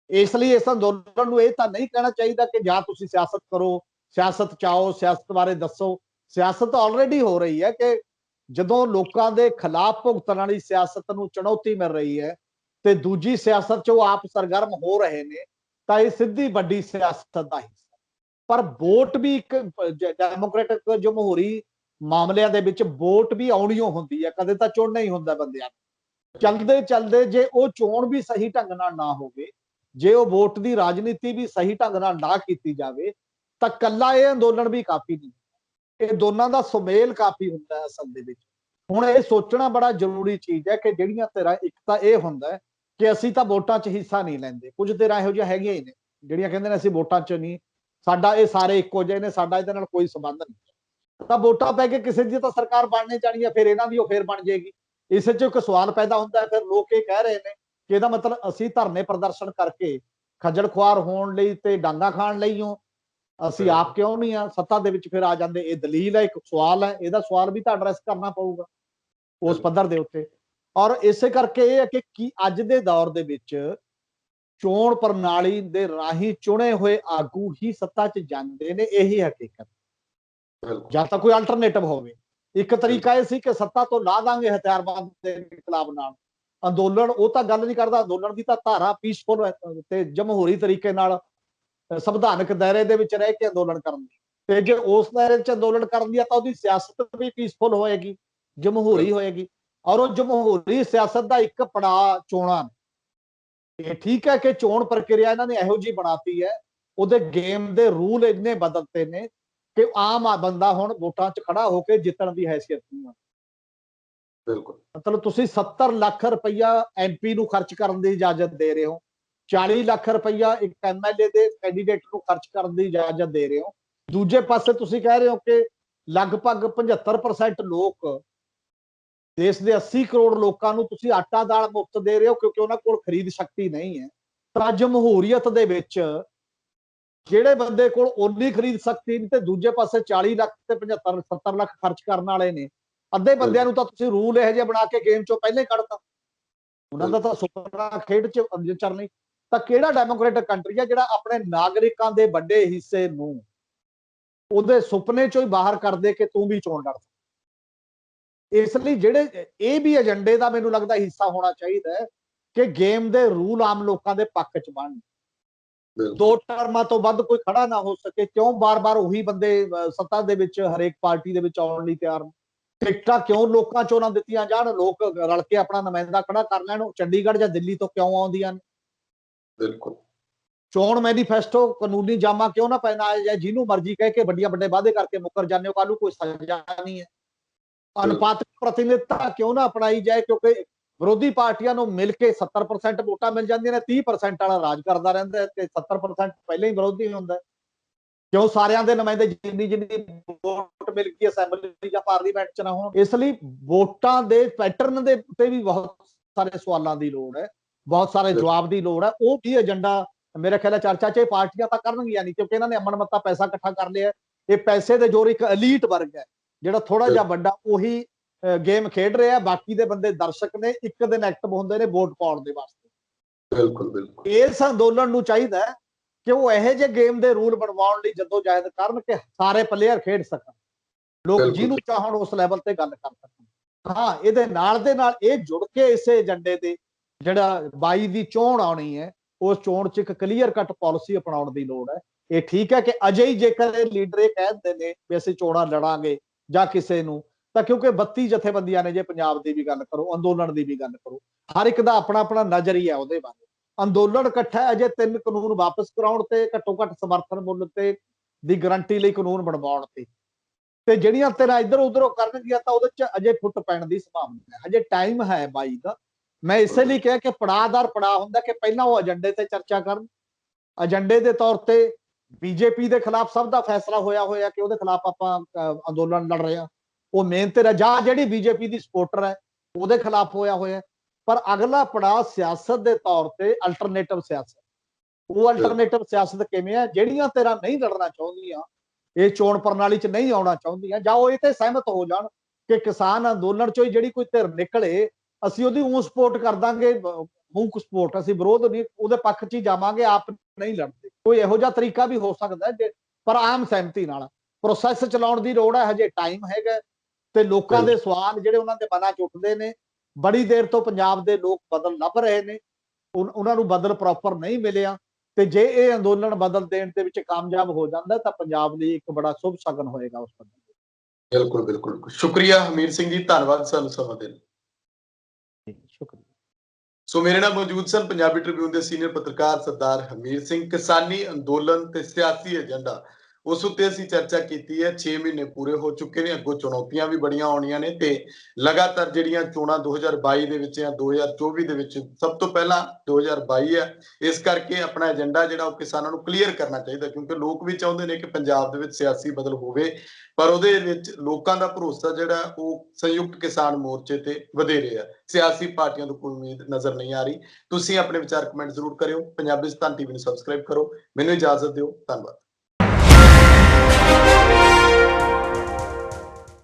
ਇਸ ਲਈ ਇਸ ਅੰਦੋਲਨ ਨੂੰ ਇਹ ਤਾਂ ਨਹੀਂ ਕਹਿਣਾ ਚਾਹੀਦਾ ਕਿ ਜਾਂ ਤੁਸੀਂ ਸਿਆਸਤ ਕਰੋ, ਸਿਆਸਤ ਚਾਓ, ਸਿਆਸਤ ਬਾਰੇ ਦੱਸੋ। ਸਿਆਸਤ ਆਲਰੇਡੀ ਹੋ ਰਹੀ ਹੈ ਕਿ ਜਦੋਂ ਲੋਕਾਂ ਦੇ ਖਿਲਾਫ ਭੁਗਤਣ ਵਾਲੀ ਸਿਆਸਤ ਨੂੰ ਚੁਣੌਤੀ ਮਿਲ ਰਹੀ ਹੈ ਤੇ ਦੂਜੀ ਸਿਆਸਤ 'ਚ ਉਹ ਆਪ ਸਰਗਰਮ ਹੋ ਰਹੇ ਨੇ, ਤਾਂ ਇਹ ਸਿੱਧੀ ਵੱਡੀ ਸਿਆਸਤ ਦਾ ਹਿੱਸਾ। ਪਰ ਵੋਟ ਵੀ ਇੱਕ ਡੈਮੋਕ੍ਰੈਟਿਕ ਜਮਹੂਰੀ ਮਾਮਲਿਆਂ ਦੇ ਵਿੱਚ ਵੋਟ ਵੀ ਆਉਣੀਓ ਹੁੰਦੀ ਹੈ, ਕਦੇ ਤਾਂ ਚੁਣਨਾ ਹੀ ਹੁੰਦਾ ਬੰਦਿਆਂ ਨੂੰ। ਚਲਦੇ ਚਲਦੇ ਜੇ ਉਹ ਚੋਣ ਵੀ ਸਹੀ ਢੰਗ ਨਾਲ ਨਾ ਹੋਵੇ, ਜੇ ਉਹ ਵੋਟ ਦੀ ਰਾਜਨੀਤੀ ਵੀ ਸਹੀ ਢੰਗ ਨਾਲ ਨਾ ਕੀਤੀ ਜਾਵੇ, ਤਾਂ ਕੱਲਾ ਇਹ ਅੰਦੋਲਨ ਵੀ ਕਾਫੀ ਨਹੀਂ। ਇਹ ਦੋਨਾਂ ਦਾ ਸੁਮੇਲ ਕਾਫੀ ਹੁੰਦਾ ਹੈ ਅਸਲ ਦੇ ਵਿੱਚ। ਹੁਣ ਇਹ ਸੋਚਣਾ ਬੜਾ ਜ਼ਰੂਰੀ ਚੀਜ਼ ਹੈ ਕਿ ਜਿਹੜੀਆਂ ਧਿਰਾਂ, ਇੱਕ ਤਾਂ ਇਹ ਹੁੰਦਾ ਹੈ ਕਿ ਅਸੀਂ ਤਾਂ ਵੋਟਾਂ 'ਚ ਹਿੱਸਾ ਨਹੀਂ ਲੈਂਦੇ, ਕੁਝ ਧਿਰਾਂ ਇਹੋ ਜਿਹੀਆਂ ਹੈਗੀਆਂ ਹੀ ਨੇ ਜਿਹੜੀਆਂ ਕਹਿੰਦੇ ਨੇ ਅਸੀਂ ਵੋਟਾਂ 'ਚ ਨਹੀਂ, ਸਾਡਾ ਇਹ ਸਾਰੇ ਇੱਕੋ ਜਿਹੇ ਨੇ, ਸਾਡਾ ਇਹਦੇ ਨਾਲ ਕੋਈ ਸੰਬੰਧ ਨਹੀਂ। ਤਾਂ ਵੋਟਾਂ ਪੈ ਕੇ ਕਿਸੇ ਦੀ ਤਾਂ ਸਰਕਾਰ ਬਣਨੀ ਚਾਹੀਦੀ ਹੈ, ਫਿਰ ਇਹਨਾਂ ਦੀ ਉਹ ਫਿਰ ਬਣ ਜਾਏਗੀ। ਇਸ 'ਚ ਇੱਕ ਸਵਾਲ ਪੈਦਾ ਹੁੰਦਾ ਹੈ, ਫਿਰ ਲੋਕ ਇਹ ਕਹਿ ਰਹੇ ਨੇ ਕਿ ਇਹਦਾ ਮਤਲਬ ਅਸੀਂ ਧਰਨੇ ਪ੍ਰਦਰਸ਼ਨ ਕਰਕੇ ਖੱਜਲ ਖੁਆਰ ਹੋਣ ਲਈ ਤੇ ਡਾਂਗਾ ਖਾਣ ਲਈ ਹੋ, ਅਸੀਂ ਆਪ ਕਿਉਂ ਨਹੀਂ ਆ ਸੱਤਾ ਦੇ ਵਿੱਚ ਫਿਰ ਆ ਜਾਂਦੇ। ਇਹ ਦਲੀਲ ਹੈ, ਇੱਕ ਸਵਾਲ ਹੈ, ਇਹਦਾ ਸਵਾਲ ਵੀ ਤਾਂ ਐਡਰੈਸ ਕਰਨਾ ਪਊਗਾ ਉਸ ਪੱਧਰ ਦੇ ਉੱਤੇ। ਔਰ ਇਸੇ ਕਰਕੇ ਇਹ ਹੈ ਕਿ ਕੀ ਅੱਜ ਦੇ ਦੌਰ ਦੇ ਵਿੱਚ ਚੋਣ ਪ੍ਰਣਾਲੀ ਦੇ ਰਾਹੀਂ ਚੁਣੇ ਹੋਏ ਆਗੂ ਹੀ ਸੱਤਾ 'ਚ ਜਾਂਦੇ ਨੇ, ਇਹੀ ਹਕੀਕਤ। ਬਿਲਕੁਲ ਜਾਂ ਤਾਂ ਕੋਈ ਅਲਟਰਨੇਟਿਵ ਹੋਵੇ। ਇੱਕ ਤਰੀਕਾ ਇਹ ਸੀ ਕਿ ਸੱਤਾ ਤੋਂ ਲਾ ਦਾਂਗੇ ਹਥਿਆਰਬੰਦ ਦੇ ਇਨਕਲਾਬ ਨਾਲ। ਅੰਦੋਲਨ ਉਹ ਤਾਂ ਗੱਲ ਨਹੀਂ ਕਰਦਾ, ਅੰਦੋਲਨ ਦੀ ਤਾਂ ਧਾਰਾ ਪੀਸਫੁਲ ਤੇ ਜਮਹੂਰੀ ਤਰੀਕੇ ਨਾਲ ਸੰਵਿਧਾਨਕ ਦਾਇਰੇ ਦੇ ਵਿੱਚ ਰਹਿ ਕੇ ਅੰਦੋਲਨ ਕਰਨ ਦੀ, ਤੇ ਜੇ ਉਸ ਦਾਇਰੇ 'ਚ ਅੰਦੋਲਨ ਕਰਨ ਦੀ ਆ ਤਾਂ ਉਹਦੀ ਸਿਆਸਤ ਵੀ ਪੀਸਫੁਲ ਹੋਏਗੀ, ਜਮਹੂਰੀ ਹੋਏਗੀ। ਔਰ ਉਹ ਜਮਹੂਰੀ ਸਿਆਸਤ ਦਾ ਇੱਕ ਪੜਾਅ ਚੋਣਾਂ। ਇਹ ਠੀਕ ਹੈ ਕਿ ਚੋਣ ਪ੍ਰਕਿਰਿਆ ਇਹਨਾਂ ਨੇ ਇਹੋ ਜਿਹੀ ਬਣਾਤੀ ਹੈ, ਉਹਦੇ ਗੇਮ ਦੇ ਰੂਲ ਇੰਨੇ ਬਦਲਤੇ ਨੇ ਕਿ ਆਮ ਬੰਦਾ ਹੁਣ ਵੋਟਾਂ 'ਚ ਖੜਾ ਹੋ ਕੇ ਜਿੱਤਣ ਦੀ ਹੈਸੀਅਤ ਨਹੀਂ ਹੈ। ਬਿਲਕੁਲ ਮਤਲਬ ਤੁਸੀਂ 70 ਲੱਖ ਰੁਪਈਆ ਐਮਪੀ ਨੂੰ ਖਰਚ ਕਰਨ ਦੀ ਇਜਾਜ਼ਤ ਦੇ ਰਹੇ ਹੋ, 40 ਲੱਖ ਰੁਪਈਆ ਇੱਕ ਐਮਐਲਏ ਦੇ ਕੈਂਡੀਡੇਟ ਨੂੰ ਖਰਚ ਕਰਨ ਦੀ ਇਜਾਜ਼ਤ ਦੇ ਰਹੇ ਹੋ। ਦੂਜੇ ਪਾਸੇ ਤੁਸੀਂ ਕਹਿ ਰਹੇ ਹੋ ਕਿ ਲਗਭਗ 75% ਲੋਕ, ਦੇਸ਼ ਦੇ 80 ਕਰੋੜ ਲੋਕਾਂ ਨੂੰ ਤੁਸੀਂ ਆਟਾ ਦਾਲ ਮੁਫਤ ਦੇ ਰਹੇ ਹੋ ਕਿਉਂਕਿ ਉਹਨਾਂ ਕੋਲ ਖਰੀਦ ਸ਼ਕਤੀ ਨਹੀਂ ਹੈ। ਤਾਂ ਜਮਹੂਰੀਅਤ ਦੇ ਵਿੱਚ ਜਿਹੜੇ ਬੰਦੇ ਕੋਲ ਓਨੀ ਖਰੀਦ ਸ਼ਕਤੀ ਨਹੀਂ ਤੇ ਦੂਜੇ ਪਾਸੇ 40 ਲੱਖ ਤੇ 75 70 ਲੱਖ ਖਰਚ ਕਰਨ ਵਾਲੇ ਨੇ, ਅੱਧੇ ਬੰਦਿਆਂ ਨੂੰ ਤਾਂ ਤੁਸੀਂ ਰੂਲ ਇਹੋ ਜਿਹੇ ਬਣਾ ਕੇ ਗੇਮ ਚੋਂ ਪਹਿਲੇ ਕੱਢਤਾ। ਉਹਨਾਂ ਦਾ ਤਾਂ ਸੁਪਨਾ ਖੇਡ 'ਚ ਚੱਲਣੀ। ਤਾਂ ਕਿਹੜਾ ਡੈਮੋਕ੍ਰੇਟਿਕ ਕੰਟਰੀ ਹੈ ਜਿਹੜਾ ਆਪਣੇ ਨਾਗਰਿਕਾਂ ਦੇ ਵੱਡੇ ਹਿੱਸੇ ਨੂੰ ਉਹਦੇ ਸੁਪਨੇ ਚੋਂ ਹੀ ਬਾਹਰ ਕਰ ਦੇ ਕਿ ਤੂੰ ਵੀ ਚੋਣ ਲੜ। ਇਸ ਲਈ ਜਿਹੜੇ ਇਹ ਵੀ ਏਜੰਡੇ ਦਾ ਮੈਨੂੰ ਲੱਗਦਾ ਹਿੱਸਾ ਹੋਣਾ ਚਾਹੀਦਾ ਹੈ ਕਿ ਗੇਮ ਦੇ ਰੂਲ ਆਮ ਲੋਕਾਂ ਦੇ ਪੱਖ 'ਚ ਬਣਨ। 2 ਟਰਮਾਂ ਤੋਂ ਵੱਧ ਕੋਈ ਖੜਾ ਨਾ ਹੋ ਸਕੇ। ਕਿਉਂ ਬਾਰ-ਬਾਰ ਉਹੀ ਬੰਦੇ ਸੱਤਾ ਦੇ ਵਿੱਚ ਹਰੇਕ ਪਾਰਟੀ ਦੇ ਵਿੱਚ ਆਉਣ ਲਈ ਤਿਆਰ ਨੇ? ਟਿਕਟਾਂ ਕਿਉਂ ਲੋਕਾਂ ਚੋਂ ਨਾ ਦਿੱਤੀਆਂ ਜਾਣ? ਲੋਕ ਰਲ ਕੇ ਆਪਣਾ ਨੁਮਾਇੰਦਾ ਖੜਾ ਕਰ ਲੈਣ। ਚੰਡੀਗੜ੍ਹ ਜਾਂ ਦਿੱਲੀ ਤੋਂ ਕਿਉਂ ਆਉਂਦੀਆਂ ਨੇ? ਬਿਲਕੁਲ ਚੋਣ ਮੈਨੀਫੈਸਟੋ ਕਾਨੂੰਨੀ ਜਾਮਾ ਕਿਉਂ ਨਾ ਪਹਿਨਾਇਆ ਜਾਏ? ਜਿਹਨੂੰ ਮਰਜ਼ੀ ਕਹਿ ਕੇ ਵੱਡੇ ਵਾਅਦੇ ਕਰਕੇ ਮੁੱਕਰ ਜਾਂਦੇ ਹੋ, ਕੱਲ ਨੂੰ ਕੋਈ ਸਜ਼ਾ ਨਹੀਂ ਹੈ। ਅਨੁਪਾਤਿਕ ਪ੍ਰਤੀਨਿਧਤਾ ਕਿਉਂ ਨਾ ਅਪਣਾਈ ਜਾਏ? ਕਿਉਂਕਿ ਵਿਰੋਧੀ ਪਾਰਟੀਆਂ ਨੂੰ ਮਿਲ ਕੇ 70% ਵੋਟਾਂ ਮਿਲ ਜਾਂਦੀਆਂ ਨੇ, 30% ਵਾਲਾ ਰਾਜ ਕਰਦਾ ਰਹਿੰਦਾ ਤੇ 70% ਪਹਿਲਾਂ ਹੀ ਵਿਰੋਧੀ ਹੁੰਦਾ। ਕਿਉਂ ਸਾਰਿਆਂ ਦੇ ਨੁਮਾਇੰਦੇ ਜਿੰਨੀ ਵੋਟ ਮਿਲ ਗਈ ਅਸੈਂਬਲੀ ਜਾਂ ਪਾਰਲੀਮੈਂਟ 'ਚ ਨਾ ਹੋਣ? ਇਸ ਲਈ ਵੋਟਾਂ ਦੇ ਪੈਟਰਨ ਦੇ ਉੱਤੇ ਵੀ ਬਹੁਤ ਸਾਰੇ ਸਵਾਲਾਂ ਦੀ ਲੋੜ ਹੈ, ਬਹੁਤ ਸਾਰੇ ਜਵਾਬ ਦੀ ਲੋੜ ਹੈ। ਉਹ ਕੀ ਏਜੰਡਾ ਮੇਰੇ ਖਿਆਲ ਚਰਚਾ 'ਚ ਪਾਰਟੀਆਂ ਤਾਂ ਕਰਨਗੀਆਂ ਨਹੀਂ, ਕਿਉਂਕਿ ਇਹਨਾਂ ਨੇ ਅਮਨ ਮੱਤਾ ਪੈਸਾ ਇਕੱਠਾ ਕਰ ਲਿਆ। ਇਹ ਪੈਸੇ ਦੇ ਜ਼ੋਰ ਇੱਕ ਐਲੀਟ ਵਰਗ ਹੈ ਜਿਹੜਾ ਥੋੜਾ ਜਿਹਾ ਵੱਡਾ ਉਹੀ ਗੇਮ ਖੇਡ ਰਿਹਾ, ਬਾਕੀ ਦੇ ਬੰਦੇ ਦਰਸ਼ਕ ਨੇ, ਇੱਕ ਦਿਨ ਐਕਟਿਵ ਹੁੰਦੇ ਨੇ ਵੋਟ ਪਾਉਣ ਦੇ ਵਾਸਤੇ। ਬਿਲਕੁਲ ਇਸ ਅੰਦੋਲਨ ਨੂੰ ਚਾਹੀਦਾ ਹੈ ਕਿ ਉਹ ਇਹੋ ਜਿਹੇ ਗੇਮ ਦੇ ਰੂਲ ਬਣਵਾਉਣ ਲਈ ਜਦੋਜਹਿਦ ਕਰਨ ਕਿ ਸਾਰੇ ਪਲੇਅਰ ਖੇਡ ਸਕਣ, ਲੋਕ ਜਿਹਨੂੰ ਚਾਹਣ ਉਸ ਲੈਵਲ ਤੇ ਗੱਲ ਕਰ ਸਕਣ। ਹਾਂ, ਇਹਦੇ ਨਾਲ ਦੇ ਨਾਲ ਇਹ ਜੁੜ ਕੇ ਇਸੇ ਏਜੰਡੇ ਤੇ ਜਿਹੜਾ 22 ਦੀ ਚੋਣ ਆਉਣੀ ਹੈ, ਉਸ ਚੋਣ 'ਚ ਇੱਕ ਕਲੀਅਰ ਕੱਟ ਪਾਲਿਸੀ ਅਪਣਾਉਣ ਦੀ ਲੋੜ ਹੈ। ਇਹ ਠੀਕ ਹੈ ਕਿ ਅਜੇ ਹੀ ਜੇਕਰ ਇਹ ਲੀਡਰ ਇਹ ਕਹਿ ਦਿੰਦੇ ਨੇ ਵੀ ਅਸੀਂ ਚੋਣਾਂ ਲੜਾਂਗੇ ਜਾਂ ਕਿਸੇ ਨੂੰ, ਤਾਂ ਕਿਉਂਕਿ 32 ਜਥੇਬੰਦੀਆਂ ਨੇ, ਜੇ ਪੰਜਾਬ ਦੀ ਵੀ ਗੱਲ ਕਰੋ, ਅੰਦੋਲਨ ਦੀ ਵੀ ਗੱਲ ਕਰੋ, ਹਰ ਇੱਕ ਦਾ ਆਪਣਾ ਨਜ਼ਰੀਆ ਉਹਦੇ ਬਾਰੇ। ਅੰਦੋਲਨ ਇਕੱਠਾ ਅਜੇ 3 ਕਾਨੂੰਨ ਵਾਪਸ ਕਰਾਉਣ ਤੇ ਘੱਟੋ ਘੱਟ ਸਮਰਥਨ ਮੁੱਲ ਤੇ ਦੀ ਗਰੰਟੀ ਲਈ ਕਾਨੂੰਨ ਬਣਵਾਉਣ ਤੇ ਜਿਹੜੀਆਂ ਤੇਰਾ ਇੱਧਰ ਉਧਰੋਂ ਕਰਨਗੀਆਂ ਤਾਂ ਉਹਦੇ 'ਚ ਅਜੇ ਫੁੱਟ ਪੈਣ ਦੀ ਸੰਭਾਵਨਾ ਹੈ। ਅਜੇ ਟਾਈਮ ਹੈ 22 ਦਾ। ਮੈਂ ਇਸੇ ਲਈ ਕਿਹਾ ਕਿ ਪੜਾਅਦਾਰ ਪੜਾਅ ਹੁੰਦਾ ਕਿ ਪਹਿਲਾਂ ਉਹ ਏਜੰਡੇ ਤੇ ਚਰਚਾ ਕਰਨ। ਏਜੰਡੇ ਦੇ ਤੌਰ ਤੇ ਬੀਜੇਪੀ ਦੇ ਖਿਲਾਫ ਸਭ ਦਾ ਫੈਸਲਾ ਹੋਇਆ ਕਿ ਉਹਦੇ ਖਿਲਾਫ ਆਪਾਂ ਅੰਦੋਲਨ ਲੜ ਰਹੇ ਹਾਂ, ਉਹ ਮੇਨ ਤੇ ਜਾਂ ਜਿਹੜੀ ਬੀਜੇਪੀ ਦੀ ਸਪੋਰਟਰ ਹੈ ਉਹਦੇ ਖਿਲਾਫ ਹੋਇਆ। ਪਰ ਅਗਲਾ ਪੜਾਅ ਸਿਆਸਤ ਦੇ ਤੌਰ ਤੇ ਅਲਟਰਨੇਟਿਵ ਸਿਆਸਤ। ਉਹ ਅਲਟਰਨੇਟਿਵ ਸਿਆਸਤ ਕਿਵੇਂ ਹੈ? ਜਿਹੜੀਆਂ ਤੇਰਾ ਨਹੀਂ ਲੜਨਾ ਚਾਹੁੰਦੀਆਂ, ਇਹ ਚੋਣ ਪ੍ਰਣਾਲੀ 'ਚ ਨਹੀਂ ਆਉਣਾ ਚਾਹੁੰਦੀਆਂ, ਜਾਂ ਉਹ ਇਹ ਤੇ ਸਹਿਮਤ ਹੋ ਜਾਣ ਕਿ ਕਿਸਾਨ ਅੰਦੋਲਨ 'ਚੋਂ ਹੀ ਜਿਹੜੀ ਕੋਈ ਧਿਰ ਨਿਕਲੇ ਅਸੀਂ ਉਹਦੀ ਉਹ ਸਪੋਰਟ ਕਰ ਦਾਂਗੇ, ਮੂਕ ਸਪੋਰਟ, ਅਸੀਂ ਵਿਰੋਧ ਨਹੀਂ, ਉਹਦੇ ਪੱਖ 'ਚ ਹੀ ਜਾਵਾਂਗੇ, ਆਪ ਨਹੀਂ ਲੜਦੇ। ਕੋਈ ਇਹੋ ਜਿਹਾ ਤਰੀਕਾ ਵੀ ਹੋ ਸਕਦਾ ਜੇ, ਪਰ ਆਮ ਸਹਿਮਤੀ ਨਾਲ ਪ੍ਰੋਸੈਸ ਚਲਾਉਣ ਦੀ ਲੋੜ ਹੈ। ਹਜੇ ਟਾਈਮ ਹੈਗਾ ਤੇ ਲੋਕਾਂ ਦੇ ਸਵਾਲ ਜਿਹੜੇ ਉਹਨਾਂ ਦੇ ਮਨਾਂ 'ਚ ਉੱਠਦੇ ਨੇ, ਬੜੀ ਦੇਰ ਤੋਂ ਪੰਜਾਬ ਦੇ ਲੋਕ ਬਦਲ ਲੱਭ ਰਹੇ ਨੇ, ਉਹਨਾਂ ਨੂੰ ਬਦਲ ਪ੍ਰੋਪਰ ਨਹੀਂ ਮਿਲਿਆ। ਤੇ ਜੇ ਇਹ ਅੰਦੋਲਨ ਬਦਲ ਦੇਣ ਦੇ ਵਿੱਚ ਕਾਮਯਾਬ ਹੋ ਜਾਂਦਾ ਤਾਂ ਪੰਜਾਬ ਲਈ ਇੱਕ ਬੜਾ ਸ਼ੁਭ ਸ਼ਗਨ ਹੋਏਗਾ ਉਸ ਬੰਦੇ। ਬਿਲਕੁਲ ਸ਼ੁਕਰੀਆ ਹਮੀਰ ਸਿੰਘ ਜੀ, ਧੰਨਵਾਦ ਸਾਨੂੰ ਸਮਾਂ ਦੇਣ ਲਈ। ਸ਼ੁਕਰੀਆ। ਸੋ ਮੇਰੇ ਨਾਲ ਮੌਜੂਦ ਸਨ ਪੰਜਾਬੀ ਟ੍ਰਿਬਿਊਨ ਦੇ ਸੀਨੀਅਰ ਪੱਤਰਕਾਰ ਸਰਦਾਰ ਹਮੀਰ ਸਿੰਘ। ਕਿਸਾਨੀ ਅੰਦੋਲਨ ਤੇ ਸਿਆਸੀ ਏਜੰਡਾ, ਉਸ ਉੱਤੇ ਅਸੀਂ ਚਰਚਾ ਕੀਤੀ ਹੈ। 6 ਮਹੀਨੇ ਪੂਰੇ ਹੋ ਚੁੱਕੇ ਨੇ, ਅੱਗੋਂ ਚੁਣੌਤੀਆਂ ਵੀ ਬੜੀਆਂ ਆਉਣੀਆਂ ਨੇ ਤੇ ਲਗਾਤਾਰ ਜਿਹੜੀਆਂ ਚੋਣਾਂ 2022 ਦੇ ਵਿੱਚ ਜਾਂ 2024 ਦੇ ਵਿੱਚ, ਸਭ ਤੋਂ ਪਹਿਲਾਂ 2022 ਹੈ, ਇਸ ਕਰਕੇ ਆਪਣਾ ਏਜੰਡਾ ਜਿਹੜਾ ਉਹ ਕਿਸਾਨਾਂ ਨੂੰ ਕਲੀਅਰ ਕਰਨਾ ਚਾਹੀਦਾ, ਕਿਉਂਕਿ ਲੋਕ ਵੀ ਚਾਹੁੰਦੇ ਨੇ ਕਿ ਪੰਜਾਬ ਦੇ ਵਿੱਚ ਸਿਆਸੀ ਬਦਲ ਹੋਵੇ, ਪਰ ਉਹਦੇ ਵਿੱਚ ਲੋਕਾਂ ਦਾ ਭਰੋਸਾ ਜਿਹੜਾ ਉਹ ਸੰਯੁਕਤ ਕਿਸਾਨ ਮੋਰਚੇ ਤੇ ਵਧੇਰੇ ਹੈ। ਸਿਆਸੀ ਪਾਰਟੀਆਂ ਤੋਂ ਕੋਈ ਉਮੀਦ ਨਜ਼ਰ ਨਹੀਂ ਆ ਰਹੀ। ਤੁਸੀਂ ਆਪਣੇ ਵਿਚਾਰ ਕਮੈਂਟ ਜ਼ਰੂਰ ਕਰਿਓ। ਪੰਜਾਬਿਸਤਾਨ ਟੀਵੀ ਨੂੰ ਸਬਸਕ੍ਰਾਈਬ ਕਰੋ। ਮੈਨੂੰ ਇਜਾਜ਼ਤ ਦਿਓ। ਧੰਨਵਾਦ।